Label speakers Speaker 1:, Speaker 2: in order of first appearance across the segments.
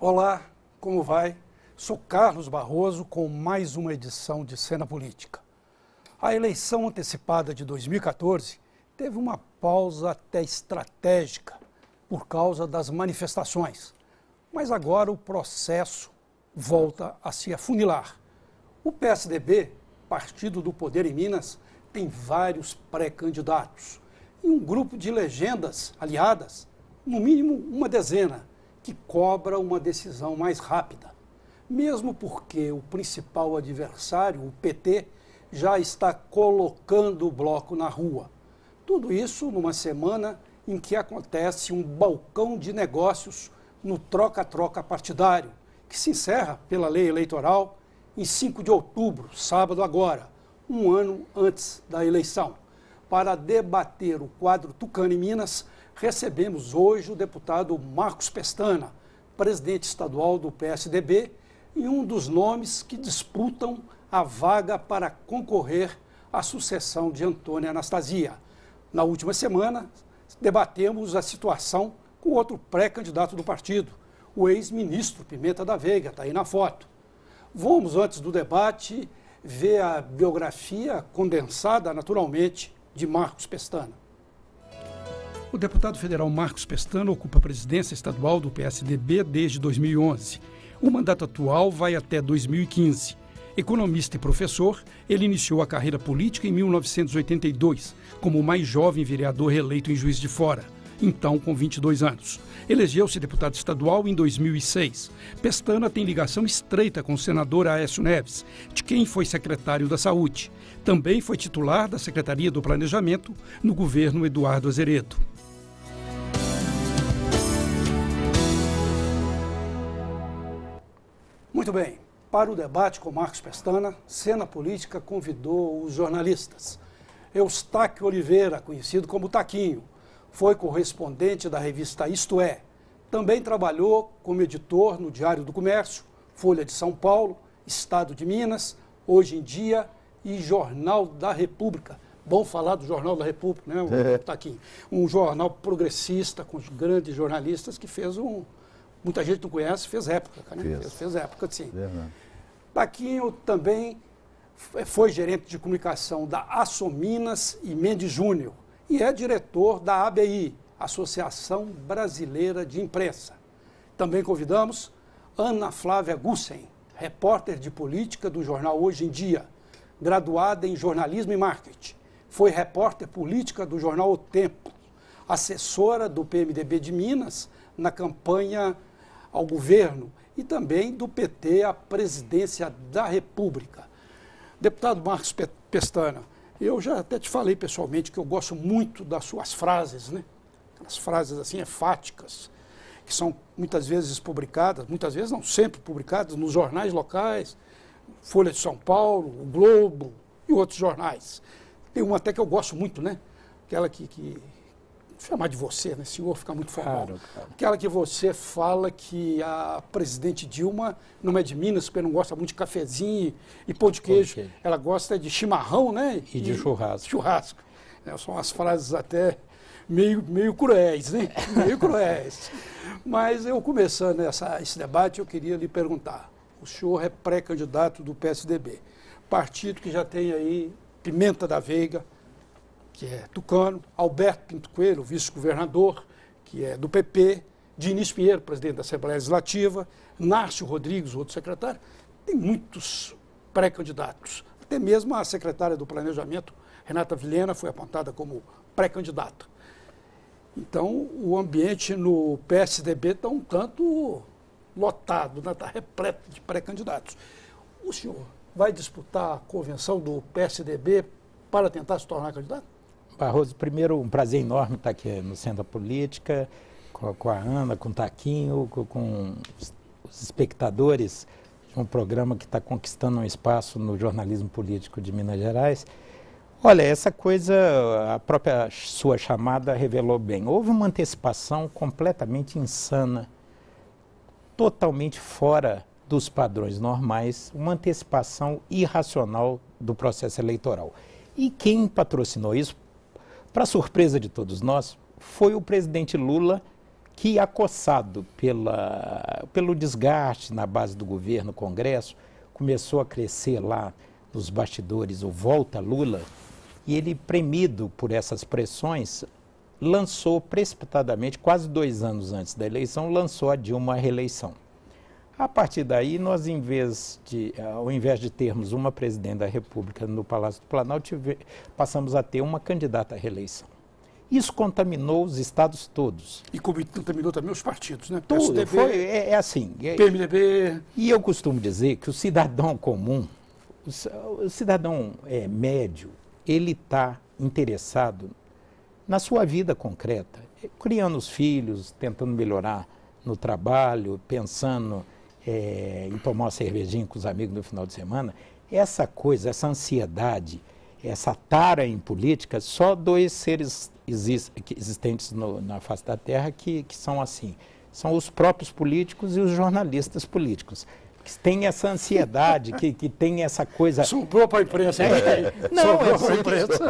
Speaker 1: Olá, como vai? Sou Carlos Barroso com mais uma edição de Cena Política. A eleição antecipada de 2014 teve uma pausa até estratégica por causa das manifestações, mas agora o processo volta a se afunilar. O PSDB, Partido do Poder em Minas, tem vários pré-candidatos e um grupo de legendas aliadas, no mínimo uma dezena, que cobra uma decisão mais rápida, mesmo porque o principal adversário, o PT, já está colocando o bloco na rua. Tudo isso numa semana em que acontece um balcão de negócios no troca-troca partidário, que se encerra pela lei eleitoral em 5 de outubro, sábado agora, um ano antes da eleição. Para debater o quadro tucano em Minas, recebemos hoje o deputado Marcos Pestana, presidente estadual do PSDB, e um dos nomes que disputam a vaga para concorrer à sucessão de Antônio Anastasia. Na última semana, debatemos a situação com outro pré-candidato do partido, o ex-ministro Pimenta da Veiga, está aí na foto. Vamos, antes do debate, ver a biografia condensada, naturalmente, de Marcos Pestana. O deputado federal Marcos Pestana ocupa a presidência estadual do PSDB desde 2011. O mandato atual vai até 2015. Economista e professor, ele iniciou a carreira política em 1982, como o mais jovem vereador reeleito em Juiz de Fora, então com 22 anos. Elegeu-se deputado estadual em 2006. Pestana tem ligação estreita com o senador Aécio Neves, de quem foi secretário da Saúde. Também foi titular da Secretaria do Planejamento no governo Eduardo Azeredo. Muito bem, para o debate com Marcos Pestana, Cena Política convidou os jornalistas. Eustáquio Oliveira, conhecido como Taquinho, foi correspondente da revista Isto É. Também trabalhou como editor no Diário do Comércio, Folha de São Paulo, Estado de Minas, Hoje em Dia e Jornal da República. Bom falar do Jornal da República, né, Taquinho? Um jornal progressista com grandes jornalistas que fez muita gente não conhece, fez época, né? Fez época, sim. Taquinho também foi gerente de comunicação da Açominas e Mendes Júnior e é diretor da ABI, Associação Brasileira de Imprensa. Também convidamos Ana Flávia Gussen, repórter de política do jornal Hoje em Dia, graduada em jornalismo e marketing. Foi repórter política do jornal O Tempo, assessora do PMDB de Minas na campanha ao governo e também do PT à presidência da República. Deputado Marcos Pestana, eu já até te falei pessoalmente que eu gosto muito das suas frases, né? Aquelas frases assim enfáticas, que são muitas vezes publicadas, muitas vezes não, sempre publicadas nos jornais locais, Folha de São Paulo, o Globo e outros jornais. Tem uma até que eu gosto muito, né? Aquela que vou chamar de você, né? Senhor, fica muito formal. Claro. Aquela que você fala que a presidente Dilma não é de Minas, porque não gosta muito de cafezinho e pão de queijo. Ela gosta de chimarrão, né?
Speaker 2: E de churrasco.
Speaker 1: Churrasco. São as frases até meio cruéis, né? Meio cruéis. Mas eu, começando esse debate, eu queria lhe perguntar. O senhor é pré-candidato do PSDB, partido que já tem aí Pimenta da Veiga, que é tucano, Alberto Pinto Coelho, vice-governador, que é do PP, Diniz Pinheiro, presidente da Assembleia Legislativa, Nárcio Rodrigues, outro secretário. Tem muitos pré-candidatos. Até mesmo a secretária do Planejamento, Renata Vilhena, foi apontada como pré-candidata. Então, o ambiente no PSDB está um tanto lotado, né? Está repleto de pré-candidatos. O senhor vai disputar a convenção do PSDB para tentar se tornar candidato?
Speaker 2: Barroso, primeiro, um prazer enorme estar aqui no Centro da Política, com a Ana, com o Taquinho, com os espectadores de um programa que está conquistando um espaço no jornalismo político de Minas Gerais. Olha, essa coisa, a própria sua chamada revelou bem. Houve uma antecipação completamente insana, totalmente fora dos padrões normais, uma antecipação irracional do processo eleitoral. E quem patrocinou isso, para surpresa de todos nós, foi o presidente Lula, que, acossado pelo desgaste na base do governo, Congresso, começou a crescer lá nos bastidores o Volta Lula, e ele, premido por essas pressões, lançou precipitadamente, quase 2 anos antes da eleição, lançou a Dilma à reeleição. A partir daí, nós, ao invés de termos uma presidente da República no Palácio do Planalto, passamos a ter uma candidata à reeleição. Isso contaminou os estados todos.
Speaker 1: E contaminou também os partidos, né?
Speaker 2: Tudo,
Speaker 1: PSDB,
Speaker 2: é assim.
Speaker 1: PMDB.
Speaker 2: E eu costumo dizer que o cidadão comum, o cidadão médio, ele está interessado na sua vida concreta, criando os filhos, tentando melhorar no trabalho, pensando em tomar uma cervejinha com os amigos no final de semana. Essa coisa, essa ansiedade, essa tara em política, só 2 seres existentes na face da Terra que são assim. São os próprios políticos e os jornalistas políticos. Que tem essa ansiedade, que tem essa coisa...
Speaker 1: Sobrou para a imprensa.
Speaker 2: Não,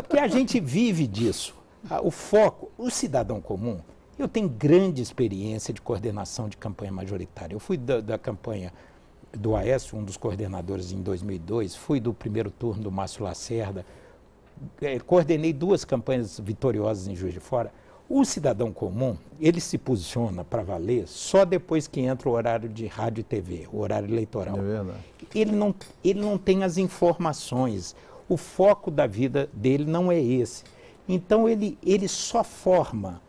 Speaker 2: porque a gente vive disso. O foco, o cidadão comum, eu tenho grande experiência de coordenação de campanha majoritária. Eu fui da campanha do Aécio, um dos coordenadores em 2002, fui do primeiro turno do Márcio Lacerda, coordenei 2 campanhas vitoriosas em Juiz de Fora. O cidadão comum, ele se posiciona para valer só depois que entra o horário de rádio e TV, o horário eleitoral.
Speaker 3: É verdade.
Speaker 2: Ele não tem as informações, o foco da vida dele não é esse. Então, ele só forma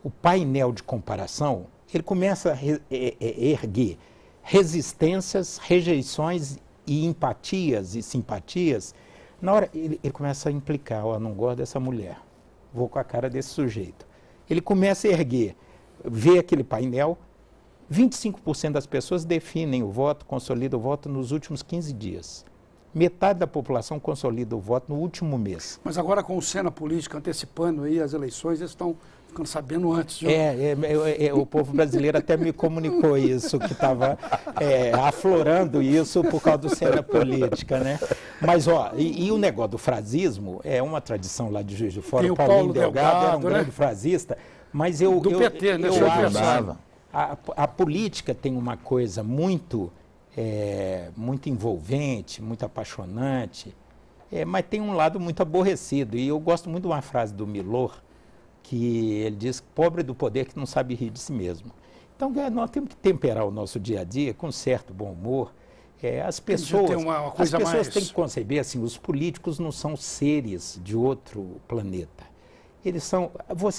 Speaker 2: o painel de comparação, ele começa a erguer resistências, rejeições e empatias e simpatias. Na hora, ele começa a implicar, não gosto dessa mulher, vou com a cara desse sujeito. Ele começa a erguer, vê aquele painel, 25% das pessoas definem o voto, consolidam o voto nos últimos 15 dias. Metade da população consolida o voto no último mês.
Speaker 1: Mas agora, com o cena política antecipando aí as eleições, eles estão ficando sabendo antes.
Speaker 2: O povo brasileiro até me comunicou isso, que estava aflorando isso por causa do cena política, né? Mas, e o negócio do frasismo é uma tradição lá de Juiz de Fora. O Paulinho Delgado era um grande frasista, mas
Speaker 1: do PT, né?
Speaker 2: Eu acho a política tem uma coisa muito envolvente, muito apaixonante, mas tem um lado muito aborrecido. E eu gosto muito de uma frase do Milor, que ele diz: pobre do poder que não sabe rir de si mesmo. Então, nós temos que temperar o nosso dia a dia com certo bom humor. As pessoas têm que conceber assim: os políticos não são seres de outro planeta.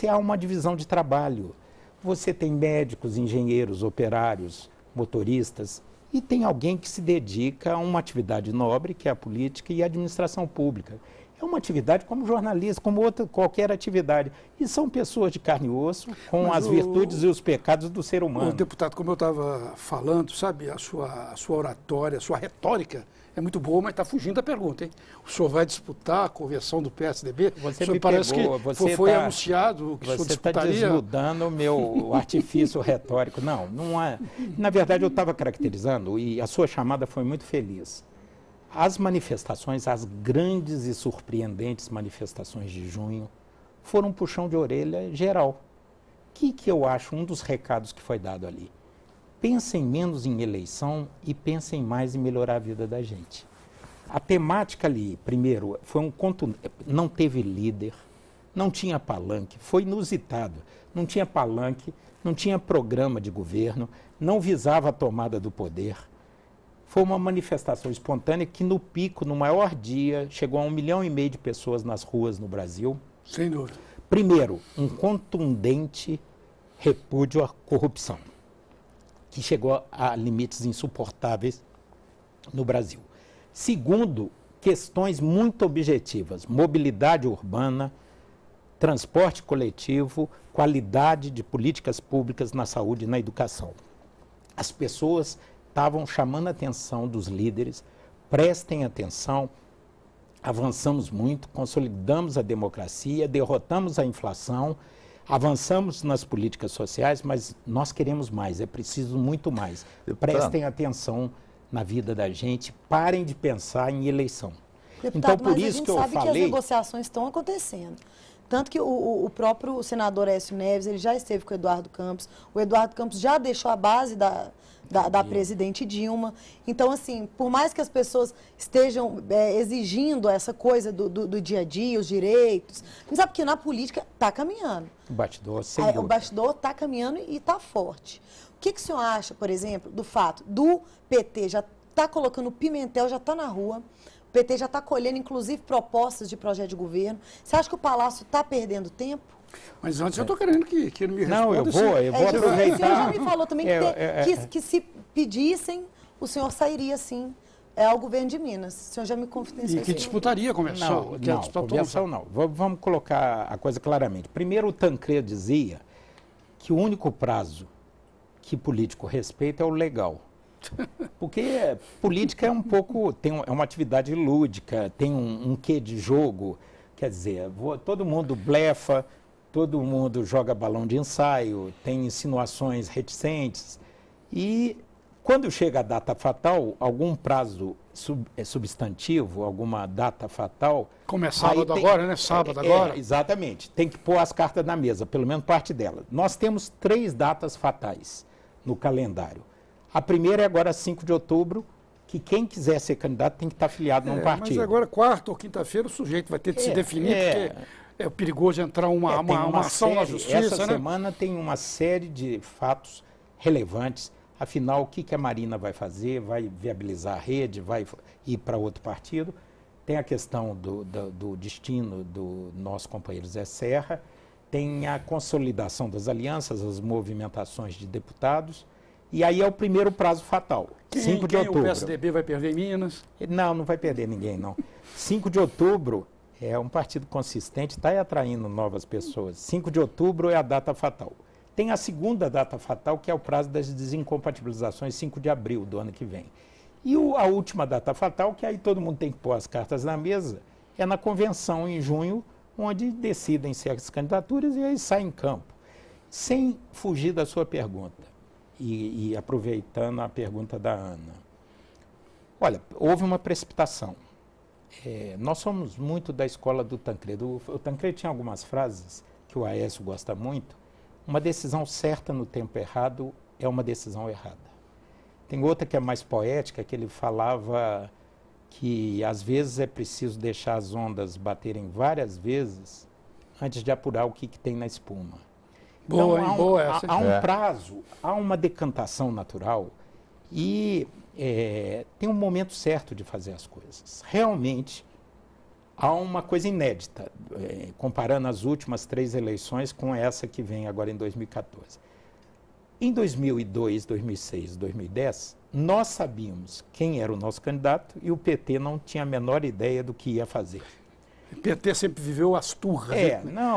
Speaker 2: Há uma divisão de trabalho. Você tem médicos, engenheiros, operários, motoristas, e tem alguém que se dedica a uma atividade nobre, que é a política e a administração pública. É uma atividade como jornalista, como qualquer atividade. E são pessoas de carne e osso, com as virtudes e os pecados do ser humano.
Speaker 1: Deputado, como eu estava falando, sabe, a sua oratória, a sua retórica é muito boa, mas está fugindo da pergunta, hein? O senhor vai disputar a conversão do PSDB? Parece que foi anunciado que o senhor disputaria.
Speaker 2: Você está desnudando o meu artifício retórico. Não é. Na verdade, eu estava caracterizando, e a sua chamada foi muito feliz. As manifestações, as grandes e surpreendentes manifestações de junho, foram um puxão de orelha geral. Que eu acho um dos recados que foi dado ali? Pensem menos em eleição e pensem mais em melhorar a vida da gente. A temática ali, primeiro, não teve líder, não tinha palanque, foi inusitado. Não tinha palanque, não tinha programa de governo, não visava a tomada do poder. Foi uma manifestação espontânea que, no pico, no maior dia, chegou a 1,5 milhão de pessoas nas ruas no Brasil.
Speaker 1: Sem dúvida.
Speaker 2: Primeiro, um contundente repúdio à corrupção, que chegou a limites insuportáveis no Brasil. Segundo, questões muito objetivas: mobilidade urbana, transporte coletivo, qualidade de políticas públicas na saúde e na educação. As pessoas estavam chamando a atenção dos líderes: prestem atenção, avançamos muito, consolidamos a democracia, derrotamos a inflação, avançamos nas políticas sociais, mas nós queremos mais, é preciso muito mais. Prestem atenção na vida da gente, parem de pensar em eleição.
Speaker 4: Deputado,
Speaker 2: então, por isso que eu falei...
Speaker 4: a gente sabe que as negociações estão acontecendo.
Speaker 3: Tanto que o próprio senador Aécio Neves, ele já esteve com o Eduardo Campos. O Eduardo Campos já deixou a base da presidente Dilma. Então, assim, por mais que as pessoas estejam exigindo essa coisa do dia a dia, os direitos, mas sabe que na política está caminhando.
Speaker 2: O bastidor, sem dúvida.
Speaker 3: O bastidor está caminhando e está forte. O que o senhor acha, por exemplo, do fato do PT já está colocando o Pimentel, já está na rua, o PT já está colhendo, inclusive, propostas de projeto de governo. Você acha que o Palácio está perdendo tempo?
Speaker 1: Mas antes eu estou querendo que ele me responda.
Speaker 2: Não, eu vou aproveitar.
Speaker 3: O senhor já me falou também que se pedissem, o senhor sairia, sim, ao governo de Minas. O senhor já me confidenciou.
Speaker 1: E que disputaria a convenção.
Speaker 2: Não. Vamos colocar a coisa claramente. Primeiro, o Tancredo dizia que o único prazo que político respeita é o legal. Porque política é um pouco, é uma atividade lúdica, tem um quê de jogo, quer dizer, todo mundo blefa, todo mundo joga balão de ensaio, tem insinuações reticentes e quando chega a data fatal, algum prazo substantivo, alguma data fatal...
Speaker 1: Como é sábado agora, né? Sábado agora.
Speaker 2: Exatamente, tem que pôr as cartas na mesa, pelo menos parte delas. Nós temos 3 datas fatais no calendário. A primeira é agora 5 de outubro, que quem quiser ser candidato tem que estar afiliado num partido.
Speaker 1: Mas agora, quarta ou quinta-feira, o sujeito vai ter que se definir, porque é perigoso entrar uma ação na justiça.
Speaker 2: Essa semana tem uma série de fatos relevantes. Afinal, o que a Marina vai fazer? Vai viabilizar a rede? Vai ir para outro partido? Tem a questão do destino do nosso companheiro Zé Serra. Tem a consolidação das alianças, as movimentações de deputados. E aí é o primeiro prazo fatal, 5 de outubro.
Speaker 1: O PSDB vai perder em Minas?
Speaker 2: Não vai perder ninguém, não. 5 de outubro é um partido consistente, está atraindo novas pessoas. 5 de outubro é a data fatal. Tem a segunda data fatal, que é o prazo das desincompatibilizações, 5 de abril do ano que vem. E a última data fatal, que aí todo mundo tem que pôr as cartas na mesa, é na convenção em junho, onde decidem-se as candidaturas e aí sai em campo. Sem fugir da sua pergunta. E aproveitando a pergunta da Ana. Olha, houve uma precipitação. Nós somos muito da escola do Tancredo. O Tancredo tinha algumas frases que o Aécio gosta muito. Uma decisão certa no tempo errado é uma decisão errada. Tem outra que é mais poética, que ele falava que às vezes é preciso deixar as ondas baterem várias vezes antes de apurar o que tem na espuma.
Speaker 1: Boa,
Speaker 2: então,
Speaker 1: boa essa.
Speaker 2: Há um prazo, há uma decantação natural e tem um momento certo de fazer as coisas. Realmente, há uma coisa inédita, comparando as últimas 3 eleições com essa que vem agora em 2014. Em 2002, 2006, 2010, nós sabíamos quem era o nosso candidato e o PT não tinha a menor ideia do que ia fazer.
Speaker 1: O PT sempre viveu as turras.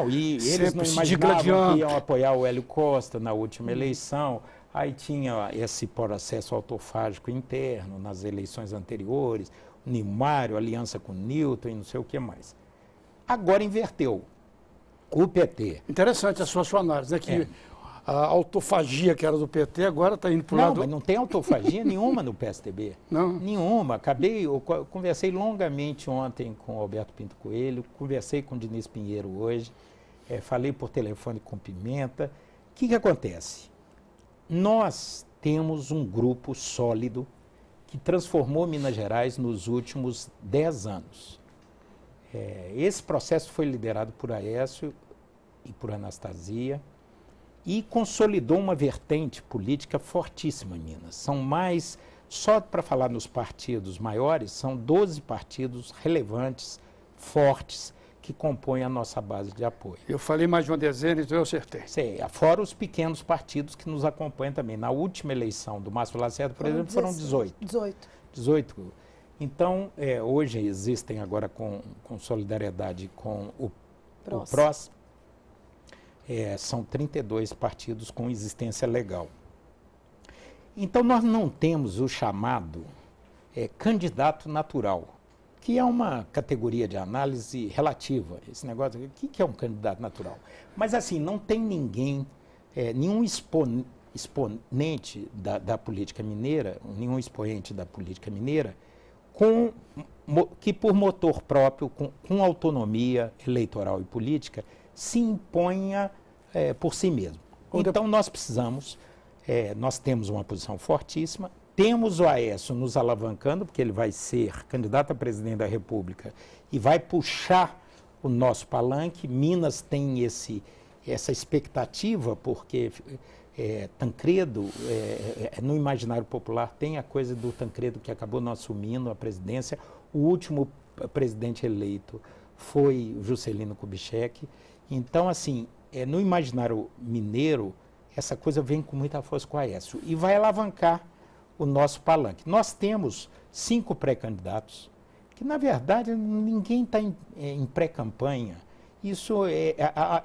Speaker 2: E eles não imaginavam que iam apoiar o Hélio Costa na última eleição. Aí tinha esse processo autofágico interno nas eleições anteriores, o Nimário, aliança com o Newton e não sei o que mais. Agora inverteu. O PT...
Speaker 1: Interessante a sua análise, né? Que a autofagia que era do PT agora está indo para o lado...
Speaker 2: Não, mas não tem autofagia nenhuma no PSDB.
Speaker 1: Não?
Speaker 2: Nenhuma. Eu conversei longamente ontem com o Alberto Pinto Coelho, conversei com o Diniz Pinheiro hoje, falei por telefone com Pimenta. O que acontece? Nós temos um grupo sólido que transformou Minas Gerais nos últimos 10 anos. Esse processo foi liderado por Aécio e por Anastasia, e consolidou uma vertente política fortíssima em Minas. São mais, só para falar nos partidos maiores, são 12 partidos relevantes, fortes, que compõem a nossa base de apoio.
Speaker 1: Eu falei mais de uma dezena, então eu acertei.
Speaker 2: Fora os pequenos partidos que nos acompanham também. Na última eleição do Márcio Lacerda, por exemplo, foram 18. 18. Então, hoje existem agora com solidariedade com o PROS, são 32 partidos com existência legal. Então, nós não temos o chamado candidato natural, que é uma categoria de análise relativa. Esse negócio, o que é um candidato natural? Mas, assim, não tem ninguém, nenhum exponente da política mineira, nenhum expoente da política mineira, que por motor próprio, com autonomia eleitoral e política, se imponha por si mesmo. Então nós precisamos, nós temos uma posição fortíssima, temos o Aécio nos alavancando, porque ele vai ser candidato a presidente da República e vai puxar o nosso palanque. Minas tem essa expectativa, porque Tancredo, no imaginário popular, tem a coisa do Tancredo que acabou não assumindo a presidência. O último presidente eleito foi o Juscelino Kubitschek. Então, assim, no imaginário mineiro, essa coisa vem com muita força com o Aécio e vai alavancar o nosso palanque. Nós temos 5 pré-candidatos, que, na verdade, ninguém está em pré-campanha. Isso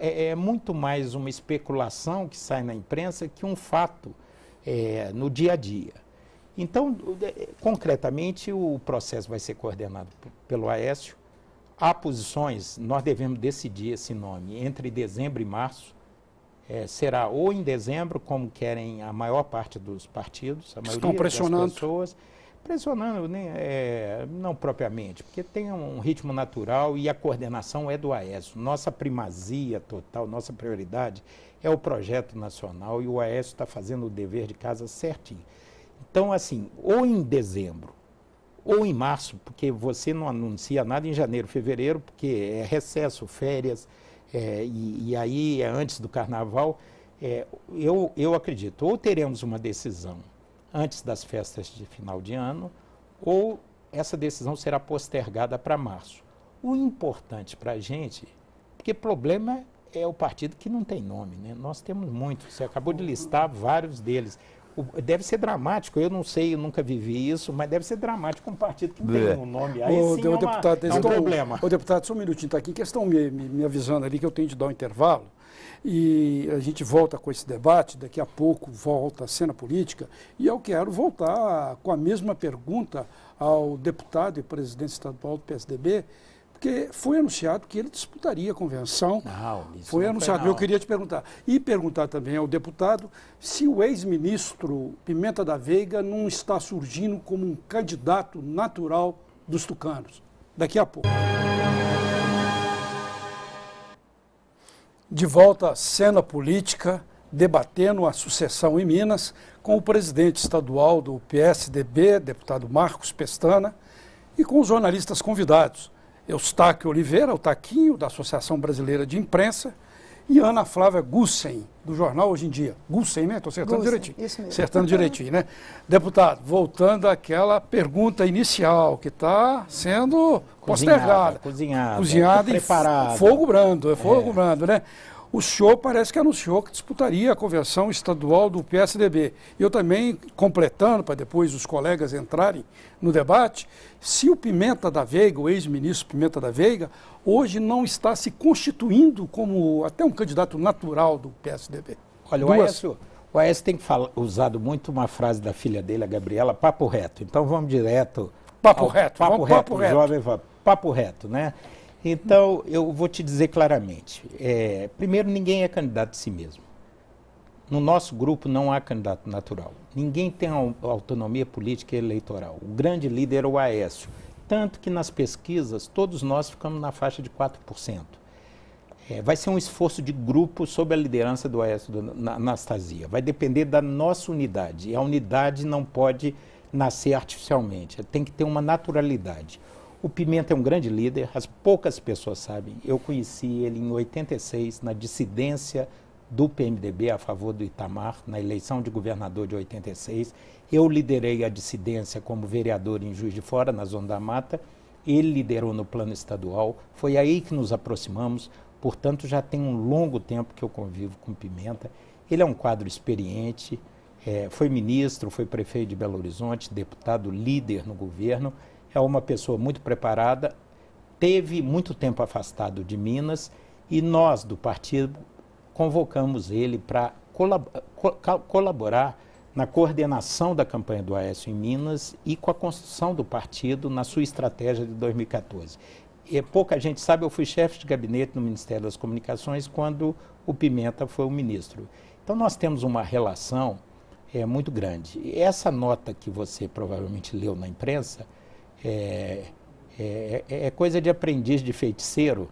Speaker 2: é muito mais uma especulação que sai na imprensa que um fato no dia a dia. Então, concretamente, o processo vai ser coordenado pelo Aécio. Há posições, nós devemos decidir esse nome entre dezembro e março. Será ou em dezembro, como querem a maior parte dos partidos, a maioria das pessoas. Pressionando, né? Não propriamente, porque tem um ritmo natural e a coordenação é do Aécio. Nossa primazia total, nossa prioridade é o projeto nacional e o Aécio está fazendo o dever de casa certinho. Então, assim, ou em dezembro ou em março, porque você não anuncia nada em janeiro, fevereiro, porque é recesso, férias, e aí é antes do carnaval. Eu acredito, ou teremos uma decisão antes das festas de final de ano, ou essa decisão será postergada para março. O importante para a gente, porque problema é o partido que não tem nome, né? Nós temos muitos, você acabou de listar vários deles. Deve ser dramático, eu não sei, eu nunca vivi isso, mas deve ser dramático um partido que não tem um nome. Aí sim é um problema.
Speaker 1: Ô, deputado, só um minutinho, está aqui, que estão me avisando ali que eu tenho de dar um intervalo. E a gente volta com esse debate, daqui a pouco volta a cena política, e eu quero voltar com a mesma pergunta ao deputado e presidente estadual do PSDB, porque foi anunciado que ele disputaria a convenção. Foi anunciado, eu queria te perguntar. E perguntar também ao deputado se o ex-ministro Pimenta da Veiga não está surgindo como um candidato natural dos tucanos. Daqui a pouco. De volta à cena política, debatendo a sucessão em Minas, com o presidente estadual do PSDB, deputado Marcos Pestana, e com os jornalistas convidados, Eustáquio Oliveira, o Taquinho, da Associação Brasileira de Imprensa, e Ana Flávia Gussen, do jornal Hoje em Dia. Gussen, né? Estou acertando direitinho.
Speaker 3: Isso mesmo.
Speaker 1: Acertando direitinho, né? Deputado, voltando àquela pergunta inicial, que está sendo postergada. Cozinhada e
Speaker 2: preparada.
Speaker 1: Fogo brando, né? O senhor parece que anunciou que disputaria a convenção estadual do PSDB. Eu também, completando, para depois os colegas entrarem no debate, se o Pimenta da Veiga, o ex-ministro Pimenta da Veiga, hoje não está se constituindo como até um candidato natural do PSDB.
Speaker 2: Olha, o Aécio tem usado muito uma frase da filha dele, a Gabriela, papo reto. Então vamos direto.
Speaker 1: Papo reto,
Speaker 2: jovem, papo reto, né? Então, eu vou te dizer claramente, primeiro, ninguém é candidato de si mesmo. No nosso grupo não há candidato natural. Ninguém tem autonomia política e eleitoral. O grande líder é o Aécio. Tanto que nas pesquisas, todos nós ficamos na faixa de 4%. Vai ser um esforço de grupo sob a liderança do Aécio da Anastasia. Vai depender da nossa unidade. E a unidade não pode nascer artificialmente. Tem que ter uma naturalidade. O Pimenta é um grande líder, as poucas pessoas sabem. Eu conheci ele em 86, na dissidência do PMDB a favor do Itamar, na eleição de governador de 86. Eu liderei a dissidência como vereador em Juiz de Fora, na Zona da Mata. Ele liderou no plano estadual. Foi aí que nos aproximamos. Portanto, já tem um longo tempo que eu convivo com o Pimenta. Ele é um quadro experiente, foi ministro, foi prefeito de Belo Horizonte, deputado, líder no governo. É uma pessoa muito preparada, teve muito tempo afastado de Minas e nós, do partido, convocamos ele para colaborar na coordenação da campanha do Aécio em Minas e com a construção do partido na sua estratégia de 2014. Pouca gente sabe, eu fui chefe de gabinete no Ministério das Comunicações quando o Pimenta foi o ministro. Então nós temos uma relação muito grande. Essa nota que você provavelmente leu na imprensa, é coisa de aprendiz de feiticeiro.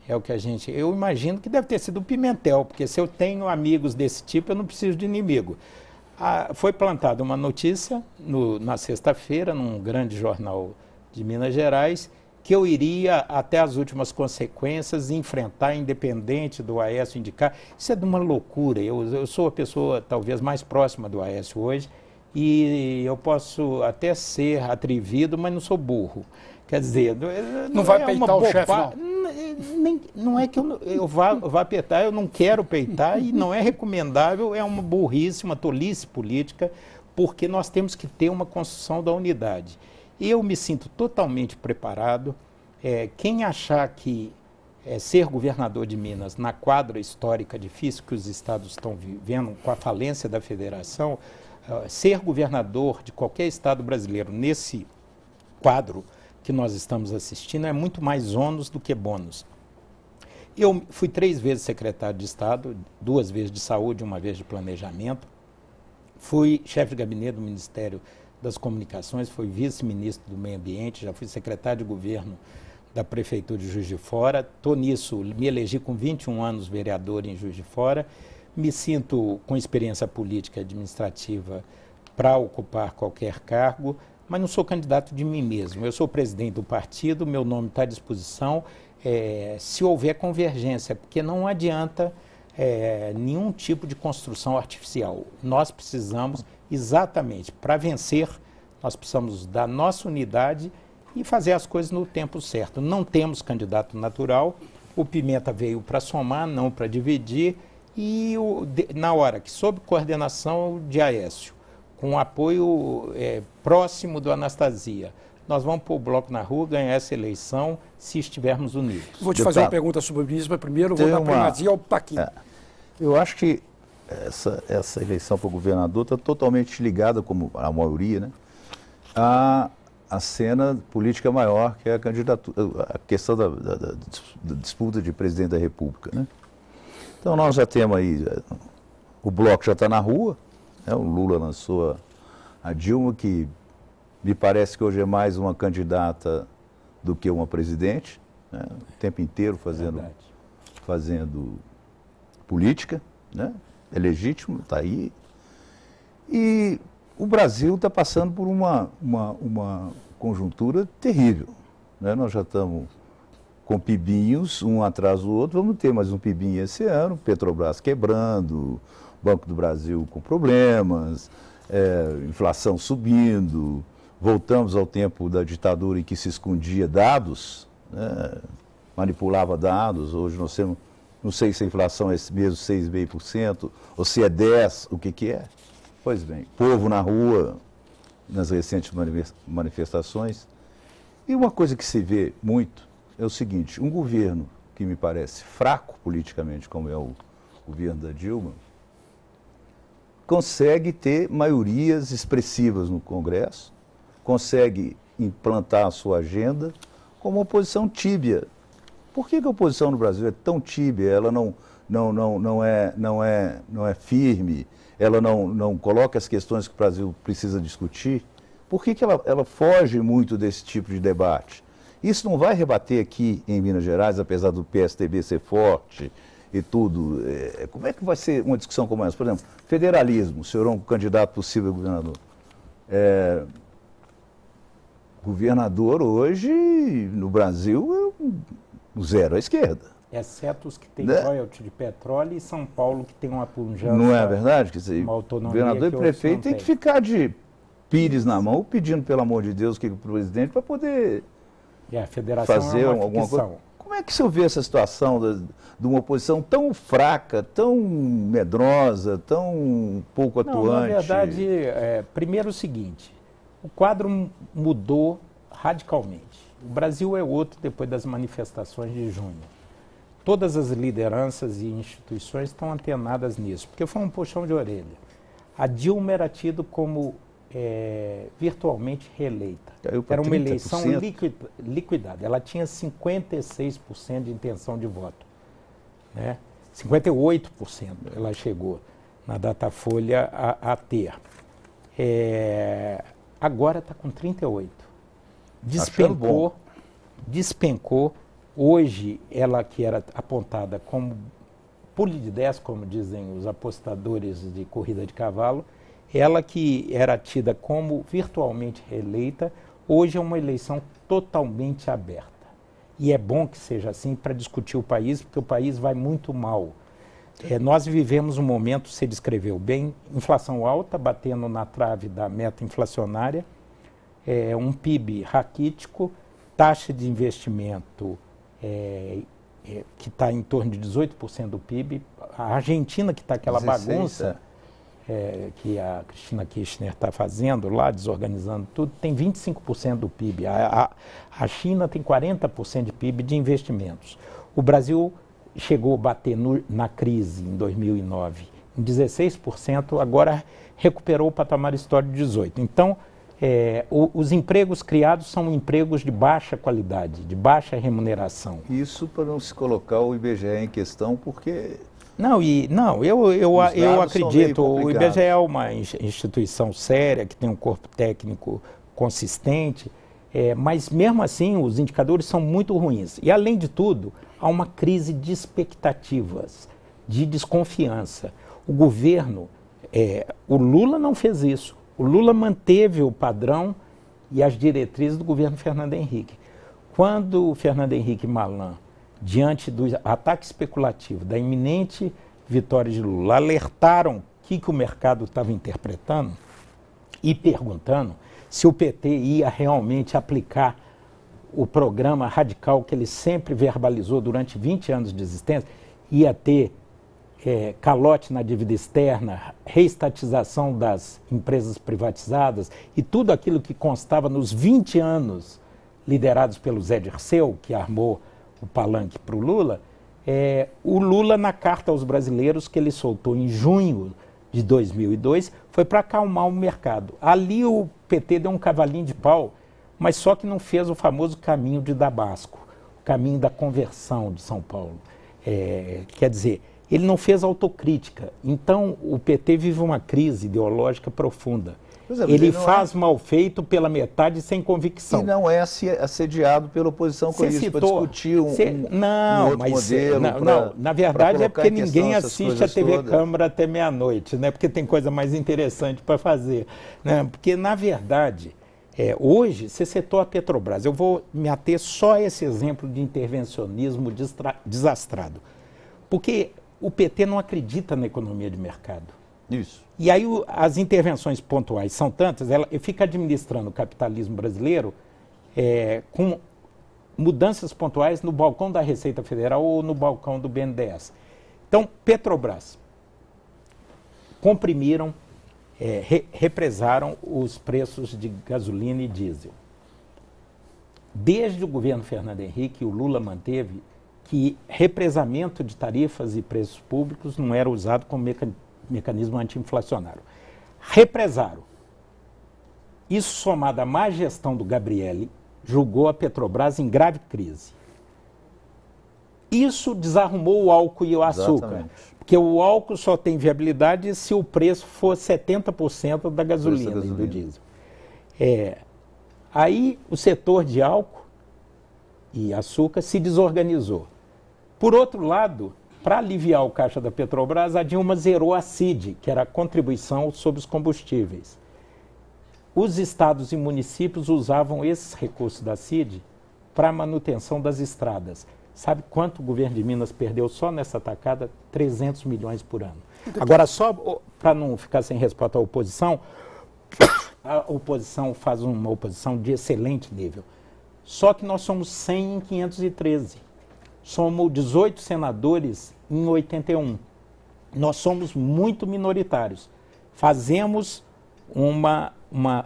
Speaker 2: É o que a gente... Eu imagino que deve ter sido o Pimentel, porque se eu tenho amigos desse tipo, eu não preciso de inimigo. Foi plantada uma notícia na sexta-feira, num grande jornal de Minas Gerais, que eu iria até as últimas consequências enfrentar, independente do Aécio indicar. Isso é de uma loucura. Eu sou a pessoa talvez mais próxima do Aécio hoje e eu posso até ser atrevido, mas não sou burro. Quer dizer,
Speaker 1: não vai peitar o chefe, não?
Speaker 2: Não é que eu vá peitar, eu não quero peitar e não é recomendável, é uma burrice, uma tolice política, porque nós temos que ter uma construção da unidade. Eu me sinto totalmente preparado. Quem achar que ser governador de Minas, na quadra histórica difícil que os estados estão vivendo, com a falência da federação, ser governador de qualquer estado brasileiro nesse quadro que nós estamos assistindo é muito mais ônus do que bônus. Eu fui 3 vezes secretário de Estado, 2 vezes de saúde, 1 vez de planejamento. Fui chefe de gabinete do Ministério das Comunicações, fui vice-ministro do Meio Ambiente, já fui secretário de governo da Prefeitura de Juiz de Fora. Estou nisso, me elegi com 21 anos vereador em Juiz de Fora. Me sinto com experiência política e administrativa para ocupar qualquer cargo, mas não sou candidato de mim mesmo. Eu sou presidente do partido, meu nome está à disposição, se houver convergência, porque não adianta nenhum tipo de construção artificial. Nós precisamos, exatamente, para vencer, nós precisamos da nossa unidade e fazer as coisas no tempo certo. Não temos candidato natural, o Pimenta veio para somar, não para dividir, e na hora que, sob coordenação de Aécio, com o apoio próximo do Anastasia, nós vamos pôr o bloco na rua, ganhar essa eleição, se estivermos unidos.
Speaker 1: Vou te fazer uma pergunta sobre o ministro, mas primeiro vou dar primazia ao Taquinho.
Speaker 4: Eu acho que essa eleição para o governador está totalmente ligada, como a maioria, né, à cena política maior, que é a questão da disputa de presidente da República, né? Então nós já temos aí, o bloco já está na rua, né, o Lula lançou a Dilma, que me parece que hoje é mais uma candidata do que uma presidente, né, o tempo inteiro fazendo política, né, é legítimo, está aí. E o Brasil está passando por uma conjuntura terrível, né? Nós já estamos com pibinhos, um atrás do outro, vamos ter mais um pibinho esse ano, Petrobras quebrando, Banco do Brasil com problemas, inflação subindo, voltamos ao tempo da ditadura em que se escondia dados, né, manipulava dados, hoje nós temos, não sei se a inflação é mesmo 6,5% ou se é 10%, o que é? Pois bem, povo na rua, nas recentes manifestações. E uma coisa que se vê muito é o seguinte, um governo que me parece fraco politicamente, como é o governo da Dilma, consegue ter maiorias expressivas no Congresso, consegue implantar a sua agenda como uma oposição tíbia. Por que a oposição no Brasil é tão tíbia? Ela não é firme, ela não coloca as questões que o Brasil precisa discutir. Por que ela foge muito desse tipo de debate? Isso não vai rebater aqui em Minas Gerais, apesar do PSDB ser forte e tudo. Como é que vai ser uma discussão como essa? Por exemplo, federalismo, o senhor é um candidato possível governador. Governador hoje, no Brasil, é zero à esquerda.
Speaker 2: Exceto os que têm royalty de petróleo e São Paulo, que tem uma pujança.
Speaker 4: Não é verdade? Quer dizer,
Speaker 2: uma autonomia
Speaker 4: governador e prefeito tem que ficar de pires na mão, pedindo, pelo amor de Deus, que o presidente para poder
Speaker 2: a federação
Speaker 4: fazer alguma coisa. Como é que o senhor vê essa situação de uma oposição tão fraca, tão medrosa, tão pouco atuante?
Speaker 2: Não, na verdade, primeiro o seguinte, o quadro mudou radicalmente. O Brasil é outro depois das manifestações de junho. Todas as lideranças e instituições estão antenadas nisso, porque foi um puxão de orelha. A Dilma era tida como virtualmente reeleita. Era uma eleição liquidada. Ela tinha 56% de intenção de voto, né? 58% ela chegou na Datafolha a ter. Agora está com 38%. despencou. Hoje, ela que era apontada como pule de 10, como dizem os apostadores de corrida de cavalo, ela que era tida como virtualmente reeleita, hoje é uma eleição totalmente aberta. E é bom que seja assim para discutir o país, porque o país vai muito mal. Nós vivemos um momento, você descreveu bem, inflação alta, batendo na trave da meta inflacionária, um PIB raquítico, taxa de investimento que está em torno de 18% do PIB, a Argentina que está aquela 16, bagunça que a Cristina Kirchner está fazendo lá, desorganizando tudo, tem 25% do PIB. A China tem 40% de PIB de investimentos. O Brasil chegou a bater na crise em 2009 em 16%, agora recuperou o patamar histórico de 18%. Então, os empregos criados são empregos de baixa qualidade, de baixa remuneração.
Speaker 4: Isso para não se colocar o IBGE em questão, porque...
Speaker 2: Eu acredito, o IBGE é uma instituição séria, que tem um corpo técnico consistente, mas mesmo assim os indicadores são muito ruins. E além de tudo, há uma crise de expectativas, de desconfiança. O governo, o Lula não fez isso. O Lula manteve o padrão e as diretrizes do governo Fernando Henrique. Quando o Fernando Henrique Malan, diante do ataque especulativo, da iminente vitória de Lula, alertaram o que o mercado estava interpretando e perguntando se o PT ia realmente aplicar o programa radical que ele sempre verbalizou durante 20 anos de existência, ia ter calote na dívida externa, reestatização das empresas privatizadas e tudo aquilo que constava nos 20 anos liderados pelo Zé Dirceu, que armou o palanque para o Lula, o Lula, na carta aos brasileiros que ele soltou em junho de 2002, foi para acalmar o mercado. Ali o PT deu um cavalinho de pau, mas só que não fez o famoso caminho de Damasco, o caminho da conversão de São Paulo. Quer dizer, ele não fez autocrítica. Então, o PT vive uma crise ideológica profunda. Ele faz mal feito pela metade sem convicção.
Speaker 4: E não é assediado pela oposição com isso, para discutir um outro modelo.
Speaker 2: Na verdade é porque ninguém assiste a TV Câmara até meia-noite, né? Porque tem coisa mais interessante para fazer. Né? Porque, na verdade, hoje, você citou a Petrobras. Eu vou me ater só a esse exemplo de intervencionismo desastrado. Porque o PT não acredita na economia de mercado.
Speaker 4: Isso.
Speaker 2: E aí as intervenções pontuais são tantas, ela fica administrando o capitalismo brasileiro com mudanças pontuais no balcão da Receita Federal ou no balcão do BNDES. Então, Petrobras comprimiram, represaram os preços de gasolina e diesel. Desde o governo Fernando Henrique, o Lula manteve que represamento de tarifas e preços públicos não era usado como mecanismo anti-inflacionário. Represaram. Isso, somado à má gestão do Gabrielli, julgou a Petrobras em grave crise. Isso desarrumou o álcool e o açúcar. Exatamente. Porque o álcool só tem viabilidade se o preço for 70% da gasolina e do diesel. Aí o setor de álcool e açúcar se desorganizou. Por outro lado, para aliviar o caixa da Petrobras, a Dilma zerou a CID, que era a contribuição sobre os combustíveis. Os estados e municípios usavam esses recursos da CID para a manutenção das estradas. Sabe quanto o governo de Minas perdeu só nessa tacada? 300 milhões por ano. Agora, só para não ficar sem resposta à oposição, a oposição faz uma oposição de excelente nível. Só que nós somos 100 em 513. Somos 18 senadores em 81. Nós somos muito minoritários. Fazemos uma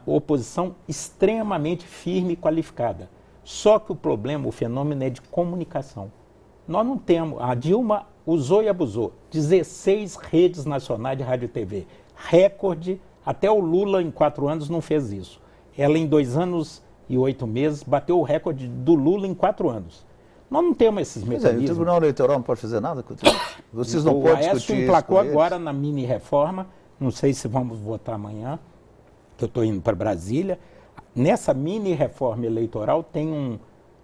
Speaker 2: oposição extremamente firme e qualificada. Só que o problema, o fenômeno é de comunicação. Nós não temos... A Dilma usou e abusou. 16 redes nacionais de rádio e TV. Recorde. Até o Lula, em 4 anos, não fez isso. Ela, em 2 anos e 8 meses, bateu o recorde do Lula em 4 anos. Nós não temos esses mecanismos.
Speaker 4: O Tribunal Eleitoral não pode fazer nada? Vocês não podem discutir isso. O Aécio
Speaker 2: emplacou agora na mini-reforma, não sei se vamos votar amanhã, que eu estou indo para Brasília, nessa mini reforma eleitoral tem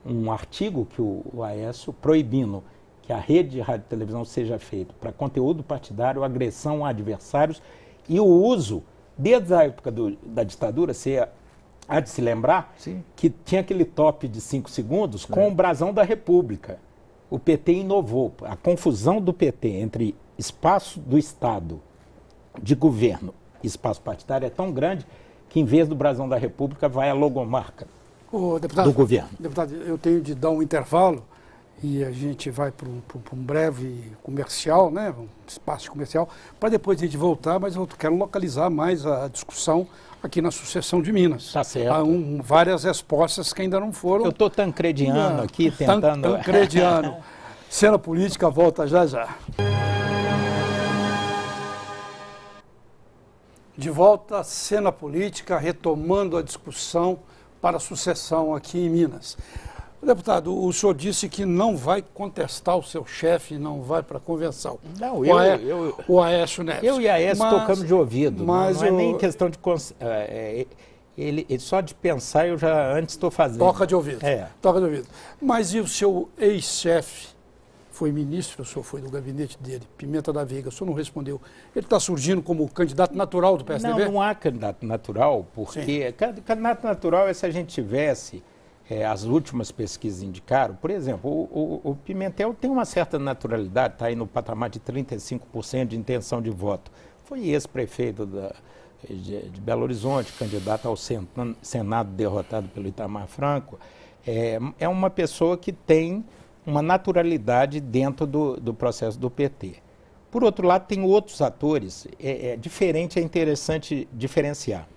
Speaker 2: um artigo que o Aécio proibindo que a rede de rádio e televisão seja feita para conteúdo partidário, agressão a adversários e o uso, desde a época da ditadura, você há de se lembrar,
Speaker 4: Sim.
Speaker 2: que tinha aquele top de 5 segundos com o brasão da República. O PT inovou. A confusão do PT entre espaço do Estado, de governo e espaço partidário é tão grande que, em vez do brasão da República, vai a logomarca do governo.
Speaker 1: Deputado, eu tenho de dar um intervalo e a gente vai para um breve comercial, né, um espaço comercial, para depois a gente voltar, mas eu quero localizar mais a discussão aqui na sucessão de Minas.
Speaker 2: Tá certo.
Speaker 1: Há várias respostas que ainda não foram.
Speaker 2: Eu estou tancrediano aqui, tentando...
Speaker 1: Tancrediano. Cena política volta já já. De volta à cena política, retomando a discussão para a sucessão aqui em Minas. Deputado, o senhor disse que não vai contestar o seu chefe, não vai para a convenção.
Speaker 2: Não,
Speaker 1: o Aécio Neves.
Speaker 2: Eu e a Aécio tocamos de ouvido.
Speaker 1: Mas
Speaker 2: não é nem questão de... Ele só de pensar eu já antes estou fazendo.
Speaker 1: Toca de ouvido.
Speaker 2: É.
Speaker 1: Toca de ouvido. Mas e o seu ex-chefe? Foi ministro, o senhor foi do gabinete dele, Pimenta da Veiga, o senhor não respondeu. Ele está surgindo como candidato natural do PSDB?
Speaker 2: Não há candidato natural, porque candidato natural é se a gente tivesse, as últimas pesquisas indicaram, por exemplo, o Pimentel tem uma certa naturalidade, está aí no patamar de 35% de intenção de voto. Foi ex-prefeito de Belo Horizonte, candidato ao Senado, derrotado pelo Itamar Franco. É uma pessoa que tem uma naturalidade dentro do processo do PT. Por outro lado, tem outros atores, diferente, é interessante diferenciar.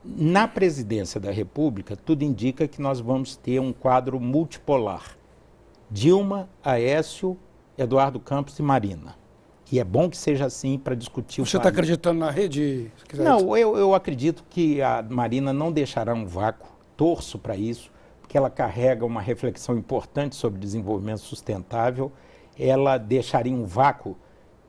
Speaker 2: Na presidência da República, tudo indica que nós vamos ter um quadro multipolar. Dilma, Aécio, Eduardo Campos e Marina. E é bom que seja assim para discutir o
Speaker 1: Você está acreditando na rede?
Speaker 2: Não, eu acredito que a Marina não deixará um vácuo, torço para isso, que ela carrega uma reflexão importante sobre desenvolvimento sustentável, ela deixaria um vácuo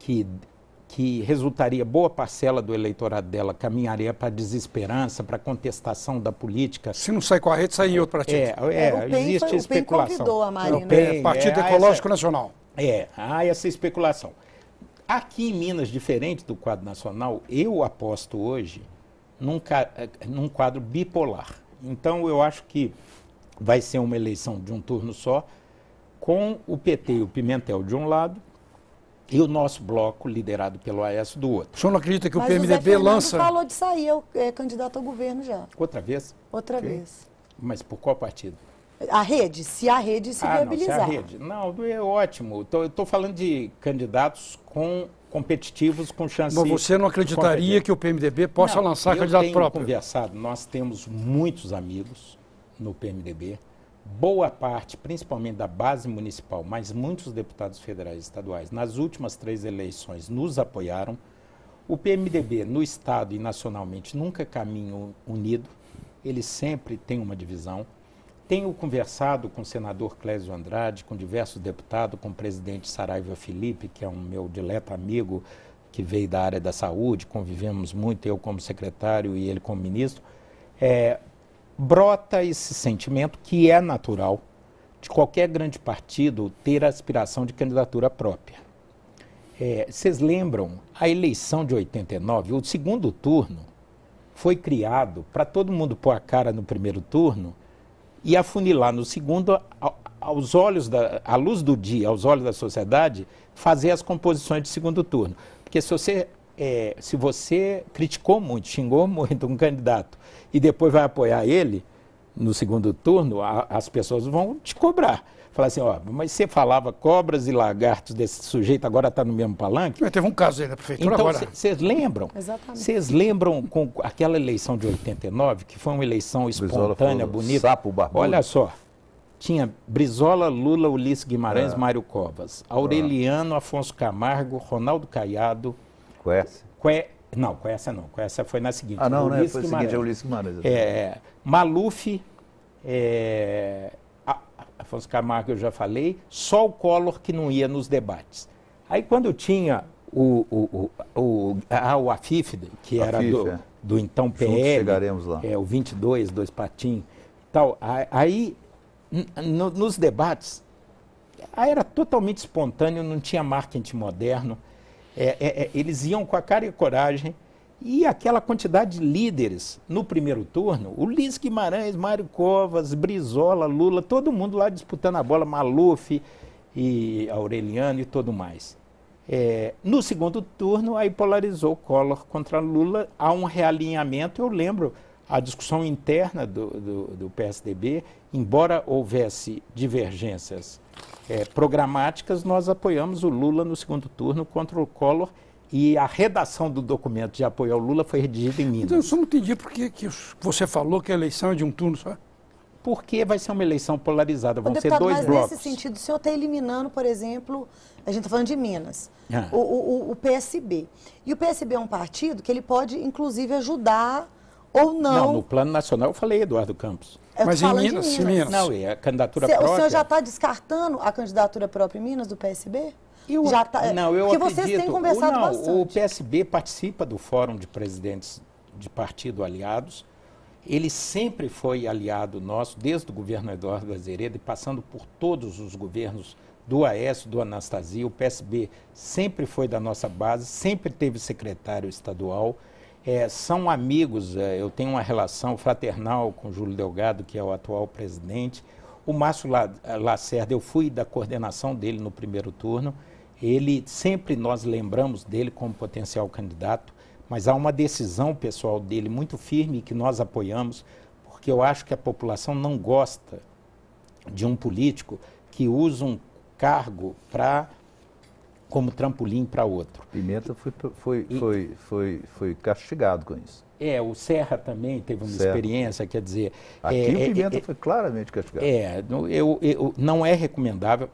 Speaker 2: que resultaria, boa parcela do eleitorado dela caminharia para a desesperança, para a contestação da política.
Speaker 1: Se não sai com a rede, sai em outro partido.
Speaker 2: Existe especulação.
Speaker 3: O PEN convidou a Marina.
Speaker 1: Partido Ecológico Nacional.
Speaker 2: Há essa especulação. Aqui em Minas, diferente do quadro nacional, eu aposto hoje num quadro bipolar. Então, eu acho que vai ser uma eleição de um turno só, com o PT e o Pimentel de um lado e o nosso bloco, liderado pelo Aécio, do outro.
Speaker 1: O senhor não acredita que
Speaker 3: Mas
Speaker 1: o PMDB lança...
Speaker 3: Mas falou de sair, é candidato ao governo já.
Speaker 2: Outra vez?
Speaker 3: Outra vez.
Speaker 2: Mas por qual partido?
Speaker 3: A rede, se a rede se viabilizar.
Speaker 2: Não, se a rede. Não, é ótimo. Eu estou falando de candidatos competitivos com chance...
Speaker 1: Mas você não acreditaria que o PMDB possa lançar candidato próprio?
Speaker 2: Eu tenho conversado, nós temos muitos amigos no PMDB, boa parte, principalmente da base municipal, mas muitos deputados federais e estaduais, nas últimas 3 eleições, nos apoiaram. O PMDB, no estado e nacionalmente, nunca caminha unido, ele sempre tem uma divisão. Tenho conversado com o senador Clésio Andrade, com diversos deputados, com o presidente Saraiva Felipe, que é um meu dileto amigo, que veio da área da saúde, convivemos muito, eu como secretário e ele como ministro. Brota esse sentimento que é natural de qualquer grande partido ter a aspiração de candidatura própria. Vocês lembram, a eleição de 89, o segundo turno foi criado para todo mundo pôr a cara no primeiro turno e afunilar no segundo, à luz do dia, aos olhos da sociedade, fazer as composições de segundo turno. Porque se você criticou muito, xingou muito um candidato e depois vai apoiar ele no segundo turno, as pessoas vão te cobrar. Falar assim, mas você falava cobras e lagartos desse sujeito, agora está no mesmo palanque?
Speaker 1: Teve um caso aí na prefeitura
Speaker 2: então,
Speaker 1: agora.
Speaker 2: Vocês lembram?
Speaker 3: Exatamente.
Speaker 2: Vocês lembram com aquela eleição de 89, que foi uma eleição espontânea, bonita?
Speaker 4: Sapo barbudo.
Speaker 2: Olha só, tinha Brizola, Lula, Ulisses Guimarães, Mário Covas, Aureliano, Afonso Camargo, Ronaldo Caiado.
Speaker 4: Conhece?
Speaker 2: Não, com essa foi na seguinte.
Speaker 4: Não, né?
Speaker 2: Ulisses
Speaker 4: Foi a
Speaker 2: Guimarães.
Speaker 4: seguinte, é o Ulisses Guimarães.
Speaker 2: Maluf, Afonso Camargo eu já falei, só o Collor que não ia nos debates. Aí quando tinha o Afif, que era do então PL.
Speaker 4: Juntos chegaremos lá.
Speaker 2: O 22, Dois Patinhos. Tal. Aí, nos debates, era totalmente espontâneo, não tinha marketing moderno. Eles iam com a cara e a coragem. E aquela quantidade de líderes no primeiro turno, Ulisses Guimarães, Mário Covas, Brizola, Lula, todo mundo lá disputando a bola, Maluf e Aureliano e tudo mais. No segundo turno, aí polarizou Collor contra Lula, há um realinhamento. Eu lembro a discussão interna do PSDB, embora houvesse divergências programáticas, nós apoiamos o Lula no segundo turno contra o Collor. E a redação do documento de apoio ao Lula foi redigida em Minas.
Speaker 1: Então, eu só não entendi por que você falou que a eleição é de um turno só.
Speaker 2: Porque vai ser uma eleição polarizada, vão ser
Speaker 3: deputado,
Speaker 2: dois
Speaker 3: mas
Speaker 2: blocos.
Speaker 3: Nesse sentido, o senhor está eliminando, por exemplo, a gente está falando de Minas, o PSB. E o PSB é um partido que ele pode, inclusive, ajudar ou não.
Speaker 2: Não, no plano nacional eu falei Eduardo Campos.
Speaker 1: Mas em Minas,
Speaker 2: Não, a candidatura própria...
Speaker 3: O senhor já está descartando a candidatura própria em Minas do PSB?
Speaker 2: Eu
Speaker 3: porque
Speaker 2: acredito.
Speaker 3: vocês têm conversado bastante.
Speaker 2: O PSB participa do Fórum de Presidentes de Partido Aliados. Ele sempre foi aliado nosso, desde o governo Eduardo Azeredo, e passando por todos os governos do Aécio, do Anastasia. O PSB sempre foi da nossa base, sempre teve secretário estadual. São amigos, eu tenho uma relação fraternal com o Júlio Delgado, que é o atual presidente. O Márcio Lacerda, eu fui da coordenação dele no primeiro turno. Ele, sempre nós lembramos dele como potencial candidato, mas há uma decisão pessoal dele muito firme que nós apoiamos, porque eu acho que a população não gosta de um político que usa um cargo como trampolim para outro.
Speaker 4: Pimenta foi castigado com isso.
Speaker 2: O Serra também teve uma experiência, quer dizer...
Speaker 4: Aqui o Pimenta foi claramente castigado.
Speaker 2: Não é recomendável.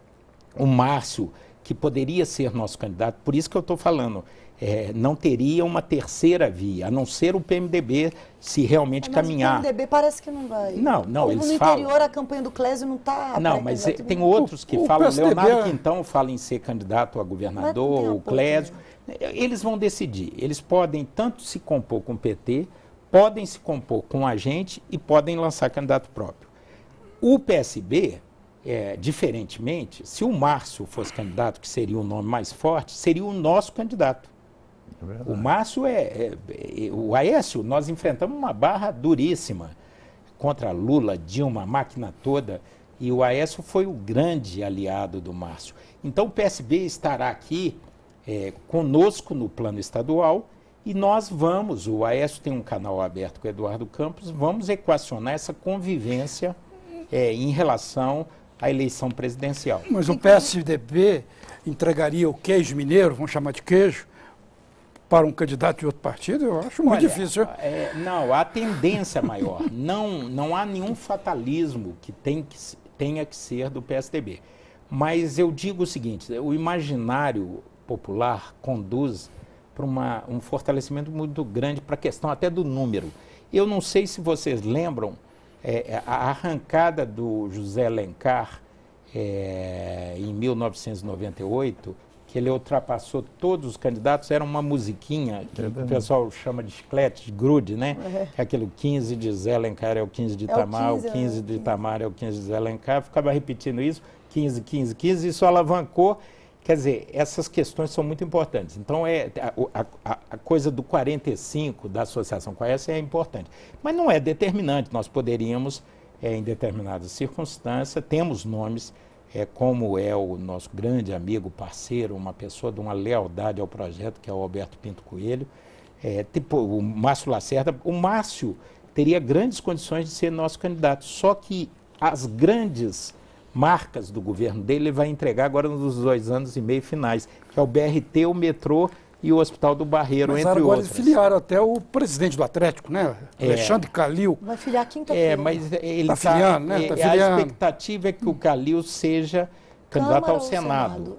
Speaker 2: O Márcio, que poderia ser nosso candidato, por isso que eu estou falando, não teria uma terceira via, a não ser o PMDB se realmente caminhar.
Speaker 3: O PMDB parece que não vai.
Speaker 2: Não, eles
Speaker 3: falam... No interior, a campanha do Clésio não está...
Speaker 2: Não, mas tem outros que falam.
Speaker 1: PSDB...
Speaker 2: Leonardo Quintão fala em ser candidato a governador, o Clésio. Eles vão decidir. Eles podem tanto se compor com o PT, podem se compor com a gente e podem lançar candidato próprio. O PSB... diferentemente, se o Márcio fosse candidato, que seria o nome mais forte, seria o nosso candidato. O Márcio o Aécio, nós enfrentamos uma barra duríssima contra Lula, Dilma, a máquina toda, e o Aécio foi o grande aliado do Márcio. Então o PSB estará aqui conosco no plano estadual e nós o Aécio tem um canal aberto com o Eduardo Campos, vamos equacionar essa convivência em relação à eleição presidencial.
Speaker 1: Mas o PSDB entregaria o queijo mineiro, vamos chamar de queijo, para um candidato de outro partido? Eu acho muito difícil.
Speaker 2: Não, a tendência maior. Não há nenhum fatalismo que tenha que ser do PSDB. Mas eu digo o seguinte, o imaginário popular conduz para um fortalecimento muito grande para a questão até do número. Eu não sei se vocês lembram a arrancada do José Alencar em 1998, que ele ultrapassou todos os candidatos, era uma musiquinha que o pessoal chama de chiclete, de grude, né? Que é aquele 15 de Zé Alencar é o 15 de Itamar, o 15 de Itamar é o 15 de Zé Alencar, ficava repetindo isso, 15, 15, 15, isso alavancou. Quer dizer, essas questões são muito importantes. Então, a coisa do 45 da associação com a essa é importante. Mas não é determinante. Nós poderíamos, em determinadas circunstâncias, temos nomes, como é o nosso grande amigo, parceiro, uma pessoa de uma lealdade ao projeto, que é o Alberto Pinto Coelho, tipo o Márcio Lacerda. O Márcio teria grandes condições de ser nosso candidato, só que as grandes marcas do governo dele ele vai entregar agora nos 2 anos e meio finais, que é o BRT, o metrô e o Hospital do Barreiro,
Speaker 1: mas
Speaker 2: entre
Speaker 1: agora
Speaker 2: outros.
Speaker 1: Eles filiaram até o presidente do Atlético, né? Alexandre Calil.
Speaker 3: Vai filiar quinta-feira.
Speaker 2: Mas ele
Speaker 1: está filiando, né? Tá filiando.
Speaker 2: A expectativa é que o Calil seja candidato ao Senado.